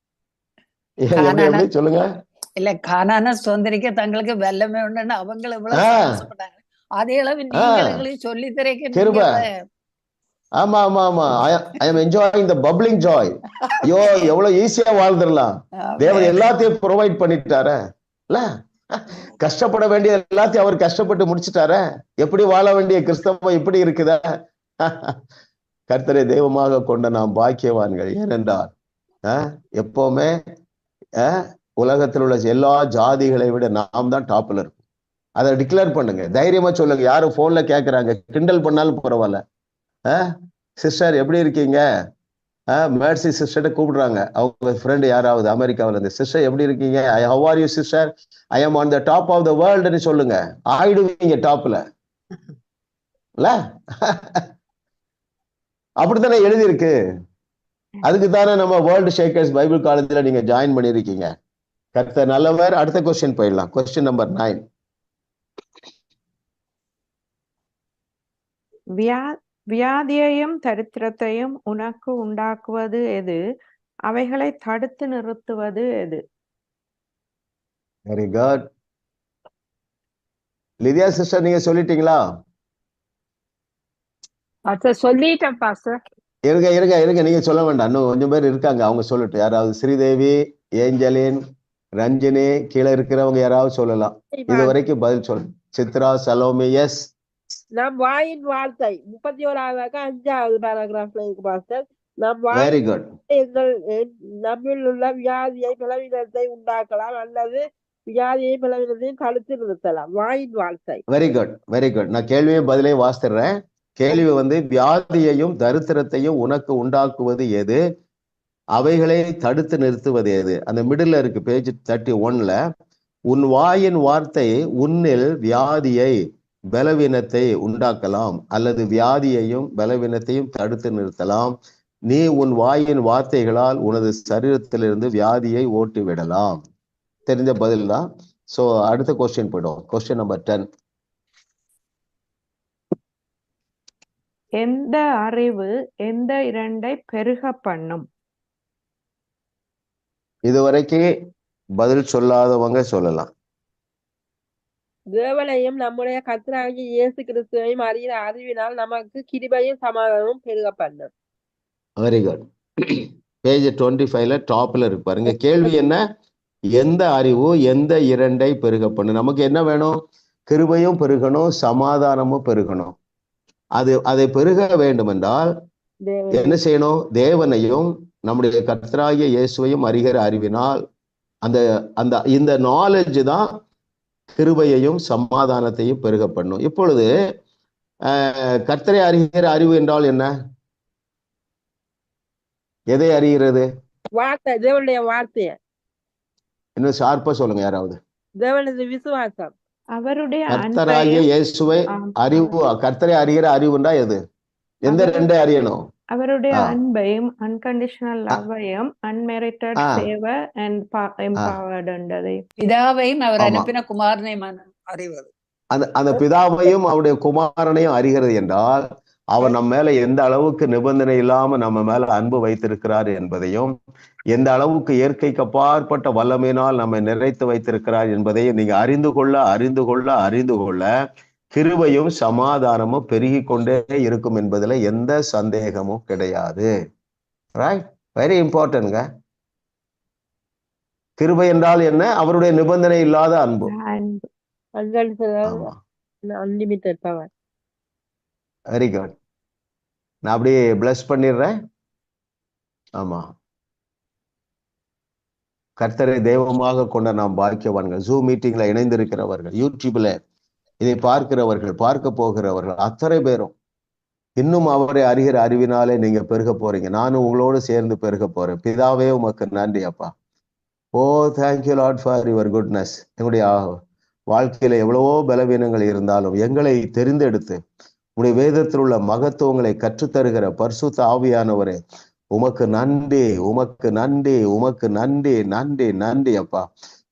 Speaker 1: சொல்லுங்க.
Speaker 8: இல்ல, கானான சுதந்திரிக்க தங்களுக்கு வெள்ளமே உண்டுன்னு அவங்கள இவ்வளவு சந்தோஷப்பட்டாங்க. அதே அளவு நீங்களும் சொல்லி தரீங்க.
Speaker 1: ஆமா ஆமா ஆமா, I am enjoying the bubbling joy. ஐயோ எவ்வளவு ஈஸியா வாழ்ந்துடலாம். தேவன் எல்லாத்தையும் ப்ரொவைட் பண்ணிட்டாரு இல்ல? கஷ்டப்பட வேண்டிய எல்லாத்தையும் அவர் கஷ்டப்பட்டு முடிச்சுட்டார. எப்படி வாழ வேண்டிய கிறிஸ்தவம் இப்படி இருக்குதா? கர்த்தரை தெய்வமாக கொண்ட நாம் பாக்கியவான்கள். ஏனென்றால் எப்பவுமே உலகத்தில் உள்ள எல்லா ஜாதிகளை விட நாம் தான் டாப்ல இருக்கும். அதை டிக்ளேர் பண்ணுங்க, தைரியமா சொல்லுங்க. யாரும் போன்ல கேட்கறாங்க, கிண்டல் பண்ணாலும் பரவாயில்ல. சிஸ்டர் எப்படி இருக்கீங்க? மேர்சி சிஸ்டர்ட்ட கூப்பிடுறாங்க, அவங்க ஃப்ரெண்டு யாராவது அமெரிக்காவில இருந்து. சிஸ்டர் எப்படி இருக்கீங்க? How are you sister? I am on the top of the வேர்ல்டுன்னு சொல்லுங்க. ஆயிடுவீங்க டாப்ல இல்ல? அப்படித்தானே எழுதி இருக்கு. அதுக்கு தானே நம்ம வேர்ல்டு ஷேக்கர்ஸ் பைபிள் காலேஜ்ல நீங்க ஜாயின் பண்ணிருக்கீங்க. கர்த்தர் நல்லவர். அடுத்த கொஸ்டின் போயிடலாம். Question number 9.
Speaker 2: வியாதியையும் தரித்திரத்தையும் உனக்கு உண்டாக்குவது எது? அவைகளை தடுத்து நிறுத்துவது எது?
Speaker 1: Very good. லிதியா சிஸ்டர் நீங்க சொல்லிட்டீங்களா?
Speaker 9: சொல்லிட்டேன் பாஸ்டர்.
Speaker 1: இருங்க இருங்க இருங்க, நீங்க சொல்ல வேண்டாம், இன்னும் கொஞ்சம் பேர் இருக்காங்க, அவங்க சொல்லட்டும். யாராவது ஸ்ரீதேவி, ஏஞ்சலின், ரஞ்சினி, கீழே இருக்கிறவங்க யாராவது சொல்லலாம். இது வரைக்கும் பதில் சொல்லு. சித்ரா, சலோமி. எஸ்.
Speaker 6: நம் வாயின் வார்த்தை 31வது 5வது பேராகிராஃப்ல இருக்கு பாஸ்டர். நம்
Speaker 1: வெரி குட்.
Speaker 6: எங்கள் நம்மில் உள்ள வியாதியை பலவீனத்தை உண்டாக்கலாம் அல்லது வியாதியை பலவீனத்தையும் தடுத்து நிறுத்தலாம். வாயின் வார்த்தை.
Speaker 1: Very good, very good. நான் கேள்வியும் பதிலையும் வாசிடுறேன். கேள்வி வந்து வியாதியையும் தரித்திரத்தையும் உனக்கு உண்டாக்குவது எது, அவைகளை தடுத்து நிறுத்துவது எது? அந்த மிடில் இருக்கு பேஜ் 31ல. உன் வாயின் வார்த்தை உன்னில் வியாதியை பலவீனத்தை உண்டாக்கலாம் அல்லது வியாதியையும் பலவீனத்தையும் தடுத்து நிறுத்தலாம். நீ உன் வாயின் வார்த்தைகளால் உனது சரீரத்திலிருந்து வியாதியை ஓட்டி விடலாம். தெரிஞ்ச பதில் தான். சோ அடுத்த கொஸ்டின் போயிடும். Question number 10.
Speaker 2: எந்த அறிவு எந்த இரண்டை பெருக பண்ணும்?
Speaker 1: இதுவரைக்கும் பதில் சொல்லாதவங்க சொல்லலாம்.
Speaker 6: தேவனையும் நம்முடைய கர்த்தராகிய இயேசு கிறிஸ்துவையும் அறிகிற அறிவினால் நமக்கு கிருபையும் சமாதானமும் பெருக பண்ணும்.
Speaker 1: Very good. பேஜ் 25ல டாப்ல இருக்கு பாருங்க. கேள்வி என்ன? எந்த அறிவு எந்த இரண்டை பெருக பண்ணும்? நமக்கு என்ன வேணும்? கிருபையும் பெருகணும், சமாதானமும் பெருகணும். அதை பெருக வேண்டும் என்றால் என்ன செய்யணும்? தேவனையும் நம்முடைய கர்த்தராகிய இயேசுவையும் அறிகிற அறிவினால் இந்த நாலேஜ் தான் கிருபையையும் சமாதானத்தையும் பெருக பண்ணும். இப்பொழுது கர்த்தரை அறிகிற அறிவு என்றால் என்ன? எதை அறிகிறது?
Speaker 6: வார்த்தை, தேவனுடைய வார்த்தையை.
Speaker 1: இன்னும் ஷார்ப்பா சொல்லுங்க யாராவது.
Speaker 6: தேவனுடைய விசுவாசம்.
Speaker 2: அவருடைய
Speaker 1: கர்த்தராகிய இயேசுவை அறிவு, கர்த்தரை அறிகிற அறிவுண்டா எது? எந்த ரெண்டை அறியணும்?
Speaker 2: அவருடைய அன்பையும் அன்கண்டிஷனல் லவ்வையும் அன்மெரிட்டட் ஃபேவர் அண்ட் எம்பவர்ட் என்றதை
Speaker 8: பிதாவையும் அவர் அனுப்பின குமாரனையும் அறிவது.
Speaker 1: அந்த பிதாவையும் அவருடைய குமாரனையும் அறிகிறது என்றால் அவர் நம்ம மேல எந்த அளவுக்கு நிபந்தனை இல்லாம நம்ம மேல அன்பு வைத்திருக்கிறார் என்பதையும், எந்த அளவுக்கு இயற்கைக்கு அப்பாற்பட்ட வல்லமையினால் நம்மை நிறைத்து வைத்திருக்கிறார் என்பதையும் நீங்க அறிந்து கொள்ள கிருபையும் சமாதானமும் பெருகி கொண்டே இருக்கும் என்பதுல எந்த சந்தேகமும் கிடையாது. ரைட்? வெரி இம்பார்ட்டன்ட்ங்க. கிருபை என்றால் என்ன? அவருடைய நிபந்தனை இல்லாத அன்பு.
Speaker 6: Unlimited power.
Speaker 1: Very good. நான் அப்படியே பிளஸ் பண்ணிடுறேன். ஆமா, கர்த்தரை தெய்வமாக கொண்ட நாம் பாக்கியவான்கள். ஜூம் மீட்டிங்ல இணைந்திருக்கிறவர்கள், யூடியூப்ல இதை பார்க்கிறவர்கள், பார்க்க போகிறவர்கள் அத்தனை பேரும் இன்னும் அவரை அறிகிற அறிவினாலே நீங்க பெருக போறீங்க. நானும் உங்களோடு சேர்ந்து பெருக போறேன். பிதாவே உமக்கு நன்றி அப்பா. Oh thank you Lord for your goodness. எங்களுடைய வாழ்க்கையில எவ்வளவோ பலவீனங்கள் இருந்தாலும் எங்களை தெரிந்தெடுத்து உடைய வேதத்தில் உள்ள மகத்துவங்களை கற்றுத்தருகிற பரிசுத்த ஆவியானவரே உமக்கு நன்றி, உமக்கு நன்றி, உமக்கு நன்றி, நன்றி, நன்றி அப்பா.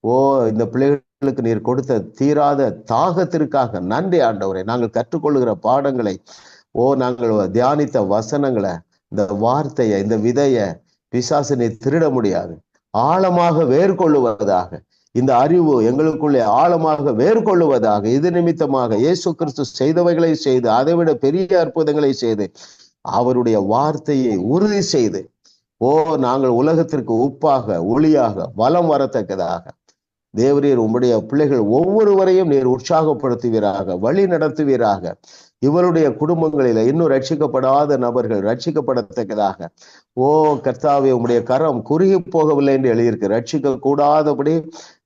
Speaker 1: ஓ இந்த பிள்ளைகளுக்கு நீர் கொடுத்த தீராத தாகத்திற்காக நன்றி ஆண்டவரே. நாங்கள் கற்றுக்கொள்ளுகிற பாடங்களை, நாங்கள் தியானித்த வசனங்களை, இந்த வார்த்தையை, இந்த விதையை பிசாசினை திருட முடியாது. ஆழமாக வேர்கொள்ளுவதாக இந்த அறிவு எங்களுக்குள்ளே ஆழமாக வேர்கொள்ளுவதாக. இது நிமித்தமாக இயேசு கிறிஸ்து செய்தவைகளை செய்து, அதைவிட பெரிய அற்புதங்களை செய்து, அவருடைய வார்த்தையை உறுதி செய்து, நாங்கள் உலகத்திற்கு உப்பாக ஒளியாக வலம் வரத்தக்கதாக தேவரீர் உம்முடைய பிள்ளைகள் ஒவ்வொருவரையும் நீர் உற்சாகப்படுத்துவீராக, வழி நடத்துவீராக. இவருடைய குடும்பங்களில இன்னும் ரட்சிக்கப்படாத நபர்கள் ரட்சிக்கப்படத்தக்கதாக. கர்த்தாவே உம்முடைய கரம் குறுகி போகவில்லை என்று எழுதியிருக்கு. ரட்சிக்க கூடாதபடி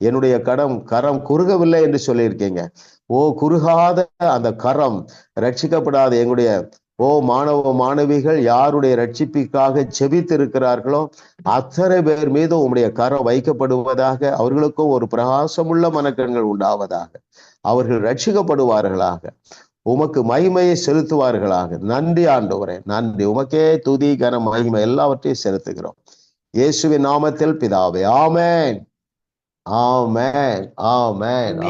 Speaker 1: என்னுடைய கரம் குறுகவில்லை என்று சொல்லியிருக்கீங்க. குறுகாத அந்த கரம், ரட்சிக்கப்படாத எங்களுடைய மாணவ மாணவிகள் யாருடைய ரட்சிப்பிற்காக ஜெபித்து இருக்கிறார்களோ அத்தனை பேர் மீது உம்முடைய கரம் வைக்கப்படுவதாக. அவர்களுக்கும் ஒரு பிரகாசமுள்ள மனக்கண்கள் உண்டாவதாக. அவர்கள் ரட்சிக்கப்படுவார்களாக, உமக்கு மகிமையை செலுத்துவார்களாக. நன்றி ஆண்டவரே, நன்றி. உமக்கே துதி கன மகிமை எல்லாவற்றையும் செலுத்துகிறோம் இயேசுவின் நாமத்தில் பிதாவே. ஆமென், ஆமென், ஆமென்.